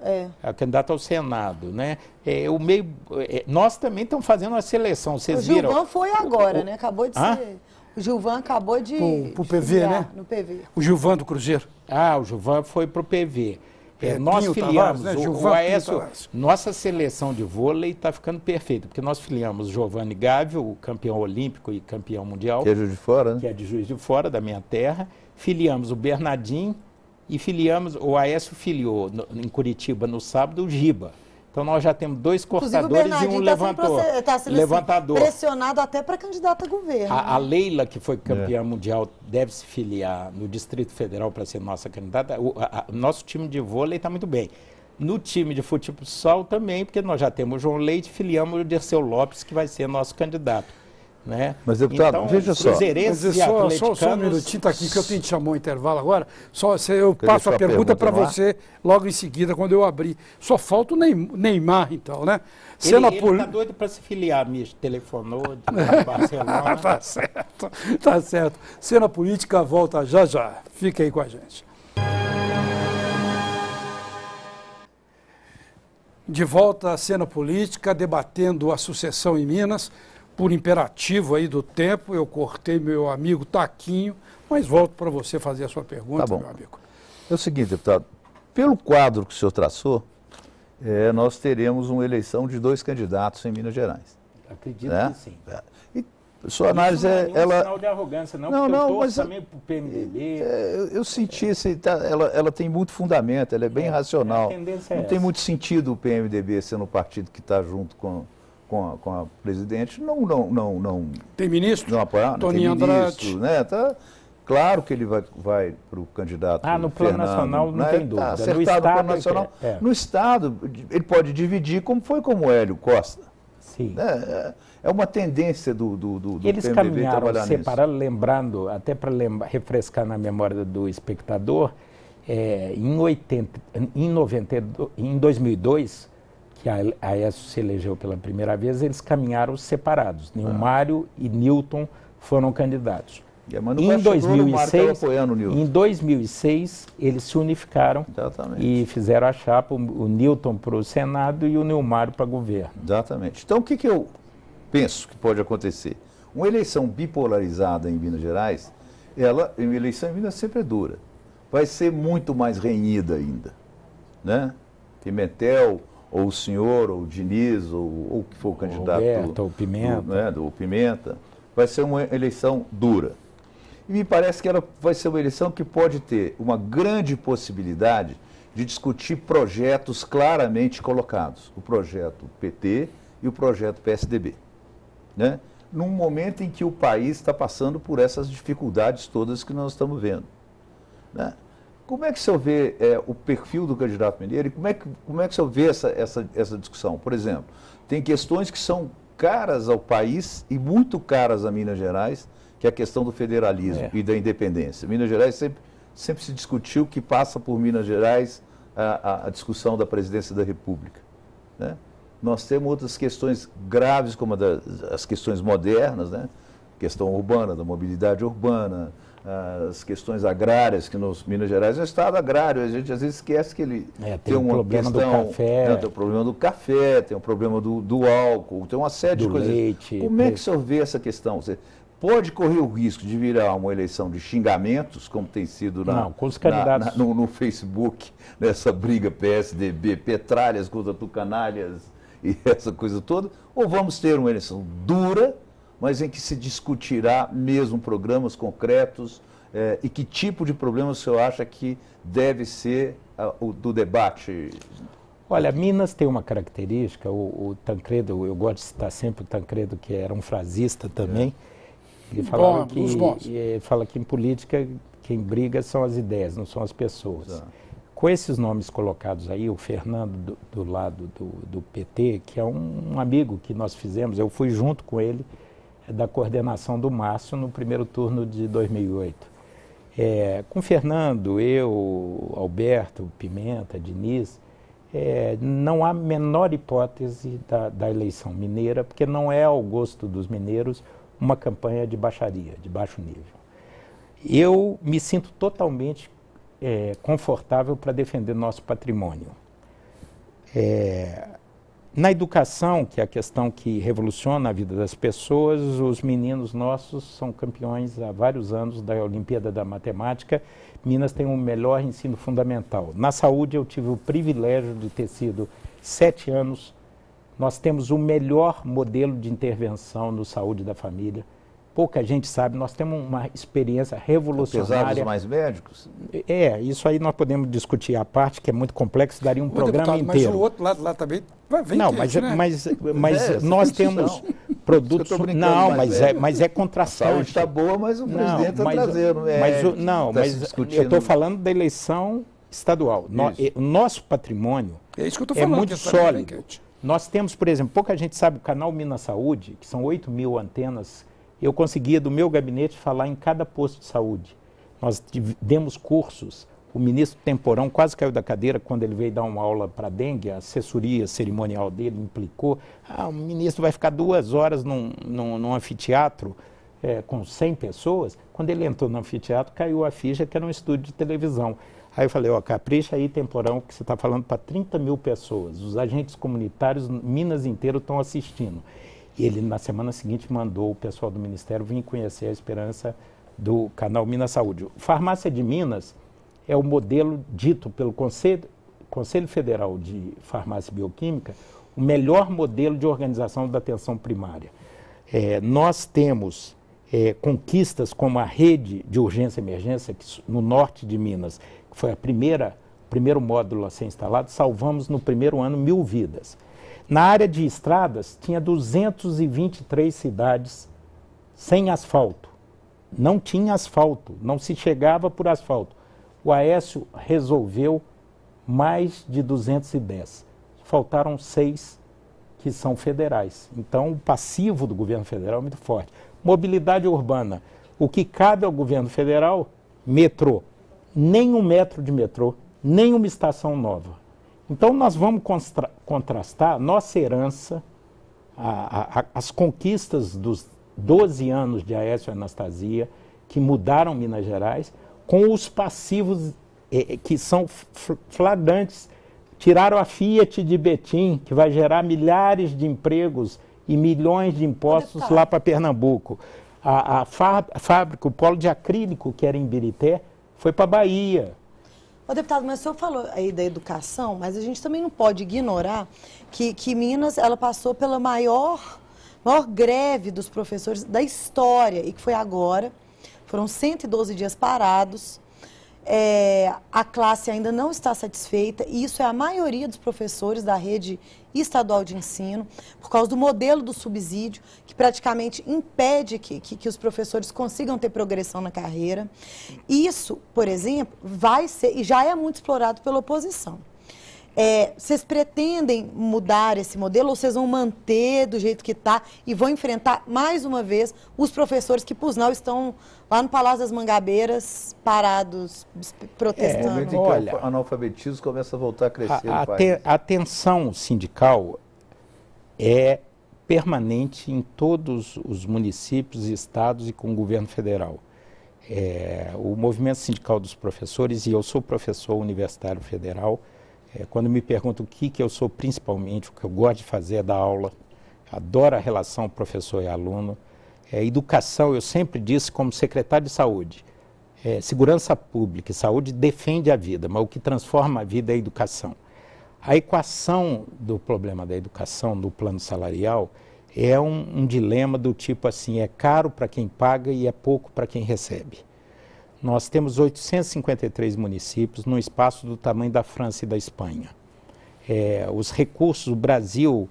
Speaker 2: Candidato ao Senado, né? Nós também estamos fazendo uma seleção, vocês viram?
Speaker 3: O Gilvan foi agora, né? Acabou de ser... O Gilvan acabou de...
Speaker 1: Pro PV, né?
Speaker 3: No PV.
Speaker 1: O Gilvan do Cruzeiro.
Speaker 2: O Gilvan foi para o PV. Nós
Speaker 1: Pinho
Speaker 2: filiamos,
Speaker 1: Tavares, né?
Speaker 2: o
Speaker 1: Gilvan
Speaker 2: Aécio,
Speaker 1: Pinho Tavares.
Speaker 2: nossa seleção de vôlei está ficando perfeita, porque nós filiamos Giovanni Gávio, o campeão olímpico e campeão mundial,
Speaker 4: Que é Juiz de Fora, né?
Speaker 2: que é de Juiz de Fora, da minha terra, filiamos o Bernardinho e filiamos, o Aécio filiou em Curitiba no sábado o Giba. Então nós já temos 2 cortadores e um levantador.
Speaker 3: Pressionado até para candidato a governo.
Speaker 2: A Leila, que foi campeã mundial, deve se filiar no Distrito Federal para ser nossa candidata. O nosso time de vôlei está muito bem. No time de futsal também, porque nós já temos o João Leite, filiamos o Dirceu Lopes, que vai ser nosso candidato. Né?
Speaker 4: Mas, deputado,
Speaker 2: então,
Speaker 4: veja só.
Speaker 2: cruzeirenses e atleticanos...
Speaker 1: Só um minutinho, tá aqui, que eu tenho que chamar o intervalo agora. Eu passo a pergunta para você logo em seguida, quando eu abrir. Só falta o Neymar, então, né?
Speaker 2: Ele tá doido para se filiar, me telefonou de Barcelona.
Speaker 1: Tá certo. Cena Política volta já já. Fica aí com a gente. De volta à Cena Política, debatendo a sucessão em Minas. Por imperativo aí do tempo, eu cortei meu amigo Taquinho, mas volto para você fazer a sua pergunta,
Speaker 4: Tá bom.
Speaker 1: meu amigo.
Speaker 4: É o seguinte, deputado, pelo quadro que o senhor traçou, nós teremos uma eleição de 2 candidatos em Minas Gerais.
Speaker 2: Acredito
Speaker 4: Né?
Speaker 2: que sim.
Speaker 4: E sua análise
Speaker 2: Isso não
Speaker 4: é...
Speaker 2: é nenhum sinal de arrogância, não, porque eu torço também para o PMDB.
Speaker 4: Eu senti, ela tem muito fundamento, ela é bem racional.
Speaker 2: A tendência é
Speaker 4: não tem
Speaker 2: essa.
Speaker 4: muito sentido o PMDB sendo o partido que está junto com a presidente, não
Speaker 1: Tem ministro?
Speaker 4: não apoiar, não tem
Speaker 1: Toninho Andrade.
Speaker 4: ministro, né? Tá, claro que ele vai para o candidato
Speaker 2: No plano
Speaker 4: Fernando,
Speaker 2: nacional não
Speaker 4: né?
Speaker 2: tem dúvida.
Speaker 4: Tá
Speaker 2: No
Speaker 4: acertado
Speaker 2: estado
Speaker 4: o plano nacional. No estado, ele pode dividir como foi com o Hélio Costa.
Speaker 2: Sim.
Speaker 4: É uma tendência do
Speaker 2: Eles
Speaker 4: PMDB
Speaker 2: caminharam
Speaker 4: trabalhar nisso.
Speaker 2: separado, lembrando, até para refrescar na memória do espectador, em 2002, que a Aécio se elegeu pela primeira vez, eles caminharam separados. Nilmário e Newton foram candidatos. Em 2006, eles se unificaram.
Speaker 4: Exatamente.
Speaker 2: E fizeram a chapa, o Newton para o Senado e o Nilmário para governo.
Speaker 4: Exatamente. Então, o que eu penso que pode acontecer? Uma eleição bipolarizada em Minas Gerais, uma eleição em Minas sempre é dura. Vai ser muito mais renhida ainda. Né? Pimentel, ou o senhor, ou o Diniz, ou o que for o candidato.
Speaker 2: Roberto, ou Pimenta.
Speaker 4: Do Pimenta. Vai ser uma eleição dura. E me parece que ela vai ser uma eleição que pode ter uma grande possibilidade de discutir projetos claramente colocados. O projeto PT e o projeto PSDB. Né? Num momento em que o país está passando por essas dificuldades todas que nós estamos vendo. Né? Como é que o senhor vê o perfil do candidato mineiro e como é que o senhor vê essa discussão? Por exemplo, tem questões que são caras ao país e muito caras a Minas Gerais, que é a questão do federalismo e da independência. Minas Gerais sempre se discutiu que passa por Minas Gerais a discussão da presidência da República. Né? Nós temos outras questões graves, como as questões modernas, né? Questão urbana, da mobilidade urbana, as questões agrárias, que Minas Gerais é um estado agrário, a gente às vezes esquece que ele
Speaker 2: tem uma problema questão, do café.
Speaker 4: Tem o problema do café, tem o problema do álcool, tem uma série de coisas.
Speaker 2: Leite,
Speaker 4: como é que o senhor vê essa questão? Você pode correr o risco de virar uma eleição de xingamentos, como tem sido
Speaker 2: com os candidatos.
Speaker 4: no Facebook, nessa briga PSDB, petralhas contra tucanalhas e essa coisa toda, ou vamos ter uma eleição dura, mas em que se discutirá mesmo programas concretos e que tipo de problema o senhor acha que deve ser o do debate?
Speaker 2: Olha, Minas tem uma característica, o Tancredo, eu gosto de citar sempre o Tancredo, que era um frasista também, ele falava fala que em política quem briga são as ideias, não são as pessoas. Com esses nomes colocados aí, o Fernando do lado do PT, que é um amigo que nós fizemos, eu fui junto com ele, da coordenação do Márcio no primeiro turno de 2008. Com Fernando, eu, Alberto, Pimenta, Diniz, não há menor hipótese da eleição mineira, porque não é ao gosto dos mineiros uma campanha de baixaria, de baixo nível. Eu me sinto totalmente confortável para defender nosso patrimônio. Na educação, que é a questão que revoluciona a vida das pessoas, os meninos nossos são campeões há vários anos da Olimpíada da Matemática. Minas tem o melhor ensino fundamental. Na saúde, eu tive o privilégio de ter sido 7 anos. Nós temos o melhor modelo de intervenção no saúde da família. Pouca gente sabe, nós temos uma experiência revolucionária.
Speaker 4: Apesar dos mais médicos?
Speaker 2: Isso aí nós podemos discutir à parte, que é muito complexo, daria um programa
Speaker 1: deputado,
Speaker 2: inteiro.
Speaker 1: Mas o outro lado lá também vem
Speaker 2: não,
Speaker 1: quente,
Speaker 2: mas
Speaker 1: né?
Speaker 2: nós temos produtos... Não, mas é contrastante.
Speaker 4: A saúde está boa, mas o presidente está trazendo.
Speaker 2: Eu estou falando da eleição estadual. O nosso patrimônio
Speaker 1: é isso que eu tô falando,
Speaker 2: muito sólido. Nós temos, por exemplo, pouca gente sabe o canal Minas Saúde, que são 8.000 antenas. Eu conseguia, do meu gabinete, falar em cada posto de saúde. Nós demos cursos. O ministro Temporão quase caiu da cadeira quando ele veio dar uma aula para a dengue. A assessoria cerimonial dele implicou. O ministro vai ficar 2 horas num anfiteatro com 100 pessoas. Quando ele entrou no anfiteatro, caiu a ficha que era um estúdio de televisão. Aí eu falei, capricha aí, Temporão, que você está falando para 30.000 pessoas. Os agentes comunitários, Minas inteiro, estão assistindo. Ele, na semana seguinte, mandou o pessoal do Ministério vir conhecer a experiência do canal Minas Saúde. Farmácia de Minas é o modelo dito pelo Conselho Federal de Farmácia e Bioquímica, o melhor modelo de organização da atenção primária. Nós temos conquistas como a rede de urgência e emergência, que, no norte de Minas, que foi o primeiro módulo a ser instalado, salvamos no primeiro ano 1.000 vidas. Na área de estradas, tinha 223 cidades sem asfalto. Não tinha asfalto, não se chegava por asfalto. O Aécio resolveu mais de 210. Faltaram 6 que são federais. Então, o passivo do governo federal é muito forte. Mobilidade urbana. O que cabe ao governo federal? Metrô. Nem 1 metro de metrô, nem uma estação nova. Então, nós vamos contrastar nossa herança, as conquistas dos 12 anos de Aécio e Anastasia, que mudaram Minas Gerais, com os passivos que são flagrantes. Tiraram a Fiat de Betim, que vai gerar milhares de empregos e milhões de impostos lá para Pernambuco. A fábrica, o polo de acrílico, que era em Birité, foi para a Bahia.
Speaker 3: Deputado, mas o senhor falou aí da educação, mas a gente também não pode ignorar que Minas ela passou pela maior greve dos professores da história, e que foi agora. Foram 112 dias parados. A classe ainda não está satisfeita, e isso é a maioria dos professores da rede estadual de ensino, por causa do modelo do subsídio, que praticamente impede que os professores consigam ter progressão na carreira. Isso, por exemplo, vai ser, e já é muito explorado pela oposição. Vocês pretendem mudar esse modelo, ou vocês vão manter do jeito que está e vão enfrentar mais uma vez os professores que, por sinal, estão lá no Palácio das Mangabeiras, parados, protestando?
Speaker 4: Olha, o analfabetismo começa a voltar a crescer no país.
Speaker 2: A tensão sindical é permanente em todos os municípios e estados e com o governo federal. O movimento sindical dos professores, e eu sou professor universitário federal, quando me perguntam o que eu sou principalmente, o que eu gosto de fazer é dar aula, adoro a relação professor e aluno. Educação, eu sempre disse como secretário de saúde, segurança pública e saúde defende a vida, mas o que transforma a vida é a educação. A equação do problema da educação no plano salarial é um dilema do tipo assim, é caro para quem paga e é pouco para quem recebe. Nós temos 853 municípios num espaço do tamanho da França e da Espanha. Os recursos, o Brasil,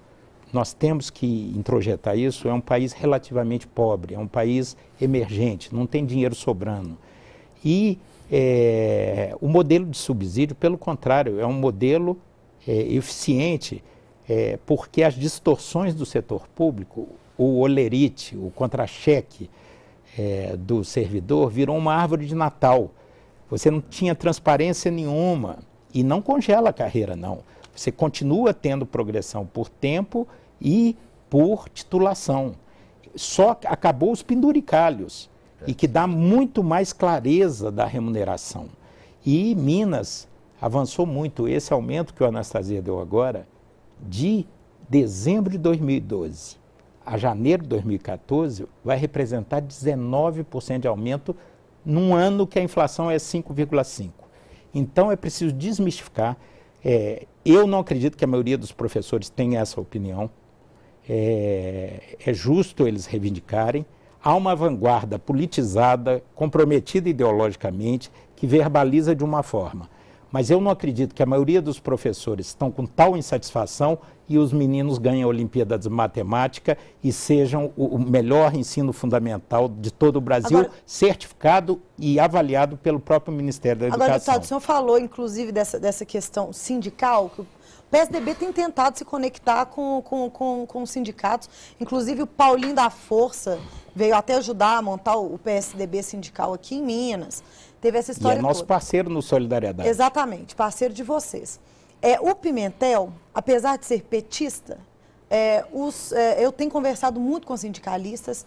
Speaker 2: nós temos que introjetar isso, é um país relativamente pobre, é um país emergente, não tem dinheiro sobrando. E o modelo de subsídio, pelo contrário, é um modelo eficiente, porque as distorções do setor público, o olerite, o contra-cheque, do servidor virou uma árvore de Natal. Você não tinha transparência nenhuma e não congela a carreira, não. Você continua tendo progressão por tempo e por titulação. Só acabou os penduricalhos e que dá muito mais clareza da remuneração. E Minas avançou muito. Esse aumento que o Anastasia deu agora, de dezembro de 2012 a janeiro de 2014 vai representar 19% de aumento num ano que a inflação é 5,5%. Então é preciso desmistificar. Eu não acredito que a maioria dos professores tenha essa opinião. É justo eles reivindicarem. Há uma vanguarda politizada, comprometida ideologicamente, que verbaliza de uma forma. Mas eu não acredito que a maioria dos professores estão com tal insatisfação e os meninos ganhem a Olimpíada de Matemática e sejam o melhor ensino fundamental de todo o Brasil, agora, certificado e avaliado pelo próprio Ministério da Educação.
Speaker 3: Agora, deputado, o senhor falou, inclusive, dessa questão sindical, que o PSDB tem tentado se conectar com os sindicatos. Inclusive, o Paulinho da Força veio até ajudar a montar o PSDB sindical aqui em Minas. Teve essa história toda.
Speaker 2: E é nosso parceiro no Solidariedade.
Speaker 3: Exatamente, parceiro de vocês. O Pimentel, apesar de ser petista, eu tenho conversado muito com sindicalistas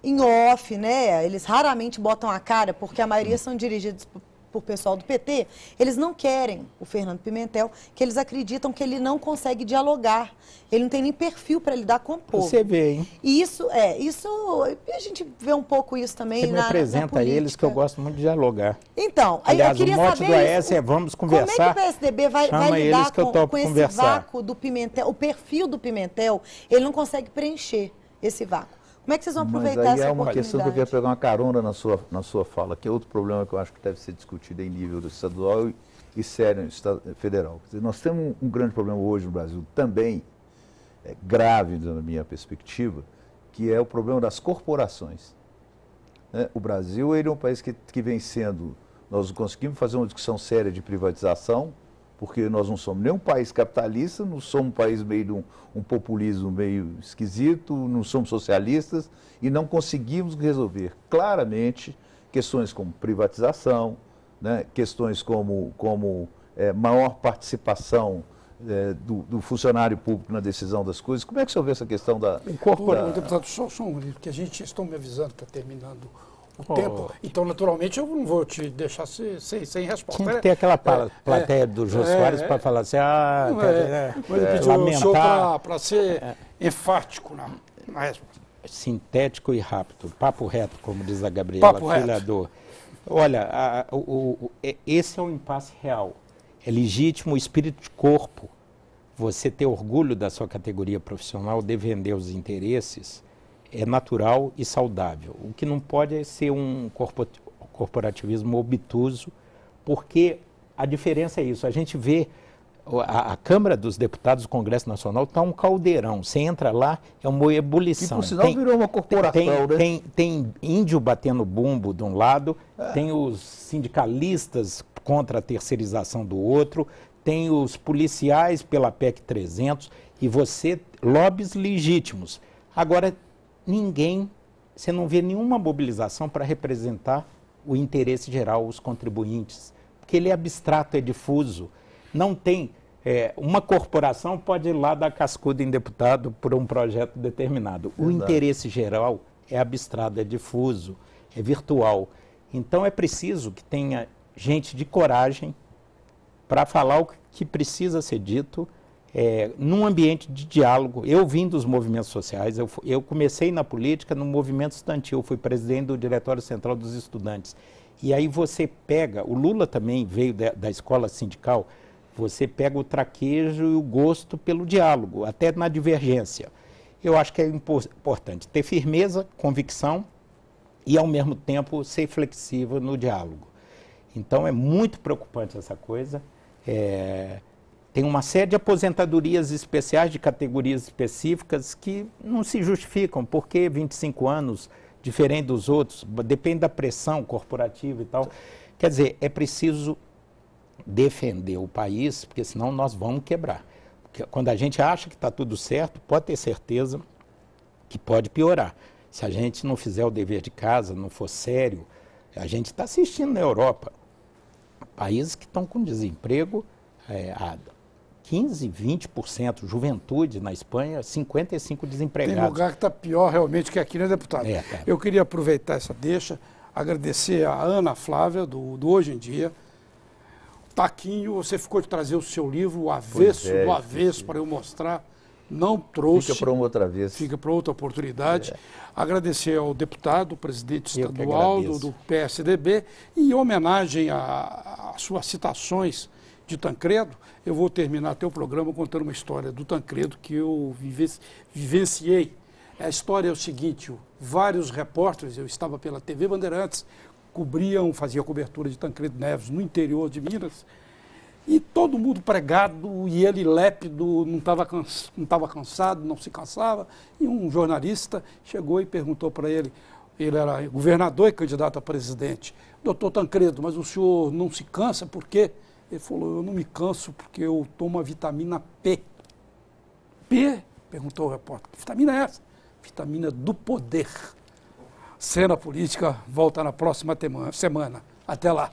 Speaker 3: em off, né? Eles raramente botam a cara, porque a maioria são dirigidos por pessoal do PT. Eles não querem o Fernando Pimentel, que eles acreditam que ele não consegue dialogar. Ele não tem nem perfil para lidar com o povo.
Speaker 2: Você vê, hein?
Speaker 3: E isso a gente vê um pouco isso também.
Speaker 2: Você me apresenta eles, que eu gosto muito de dialogar.
Speaker 3: Então,
Speaker 2: aliás,
Speaker 3: eu queria
Speaker 2: o mote
Speaker 3: saber
Speaker 2: do AES é vamos conversar.
Speaker 3: Como é que o PSDB vai lidar com esse
Speaker 2: conversar.
Speaker 3: vácuo do Pimentel? O perfil do Pimentel, ele não consegue preencher esse vácuo. Como é que vocês vão aproveitar essa oportunidade?
Speaker 4: Mas aí é uma questão que eu queria pegar uma carona na sua fala, que é outro problema que eu acho que deve ser discutido em nível estadual e sério federal. Quer dizer, nós temos um grande problema hoje no Brasil também, grave na minha perspectiva, que é o problema das corporações. O Brasil ele é um país que vem sendo, nós não conseguimos fazer uma discussão séria de privatização, porque nós não somos nem um país capitalista, não somos um país meio de um populismo meio esquisito, não somos socialistas e não conseguimos resolver claramente questões como privatização, né, questões como maior participação do funcionário público na decisão das coisas. Como é que o senhor vê essa questão da...
Speaker 1: Deputado, só um minuto, porque estão me avisando que está terminando o tempo, então naturalmente eu não vou te deixar sem resposta.
Speaker 2: Tinha que ter aquela plateia do Jô Soares para falar assim,
Speaker 1: mas eu pedi o senhor para ser enfático na resposta.
Speaker 2: Sintético e rápido, papo reto, como diz a Gabriela, filha do... Olha, esse é um impasse real. É legítimo o espírito de corpo, você ter orgulho da sua categoria profissional, defender os interesses, é natural e saudável. O que não pode é ser um corporativismo obtuso, porque a diferença é isso. A gente vê a Câmara dos Deputados do Congresso Nacional está um caldeirão. Você entra lá, é uma ebulição.
Speaker 4: E por sinal virou uma corporação, né?
Speaker 2: Tem índio batendo bumbo de um lado, tem os sindicalistas contra a terceirização do outro, tem os policiais pela PEC 300 e lobbies legítimos. Agora, você não vê nenhuma mobilização para representar o interesse geral, os contribuintes, porque ele é abstrato, é difuso. Não tem, uma corporação pode ir lá dar cascudo em deputado por um projeto determinado. O interesse geral é abstrato, é difuso, é virtual. Então é preciso que tenha gente de coragem para falar o que precisa ser dito, num ambiente de diálogo. Eu vim dos movimentos sociais, eu comecei na política no movimento estudantil, fui presidente do Diretório Central dos Estudantes. E aí você pega, o Lula também veio da escola sindical, você pega o traquejo e o gosto pelo diálogo, até na divergência. Eu acho que é importante ter firmeza, convicção e, ao mesmo tempo, ser flexível no diálogo. Então, é muito preocupante essa coisa. Tem uma série de aposentadorias especiais de categorias específicas que não se justificam, porque 25 anos, diferente dos outros, depende da pressão corporativa e tal. Quer dizer, é preciso defender o país, porque senão nós vamos quebrar. Porque quando a gente acha que está tudo certo, pode ter certeza que pode piorar. Se a gente não fizer o dever de casa, não for sério, a gente está assistindo na Europa países que estão com desemprego a 15%, 20%, juventude na Espanha, 55% desempregados.
Speaker 1: Tem lugar que está pior realmente que aqui, né, deputado? Eu queria aproveitar essa deixa, agradecer a Ana Flávia, do Hoje em Dia. Taquinho, você ficou de trazer o seu livro, O Avesso do Avesso, para eu mostrar. não trouxe.
Speaker 4: Fica para uma outra vez.
Speaker 1: Fica para outra oportunidade. Agradecer ao deputado, presidente
Speaker 2: Eu que
Speaker 1: estadual
Speaker 2: agradeço.
Speaker 1: do PSDB, e em homenagem às suas citações de Tancredo, eu vou terminar até o programa contando uma história do Tancredo que eu vivenciei. A história é o seguinte: vários repórteres, eu estava pela TV Bandeirantes, fazia cobertura de Tancredo Neves no interior de Minas, e todo mundo pregado, e ele lépido, não estava cansado, não se cansava, e um jornalista chegou e perguntou para ele era governador e candidato a presidente: doutor Tancredo, mas o senhor não se cansa por quê? Ele falou: eu não me canso porque eu tomo a vitamina P. P? Perguntou o repórter. Que vitamina é essa? Vitamina do poder. Cena Política volta na próxima semana. Até lá.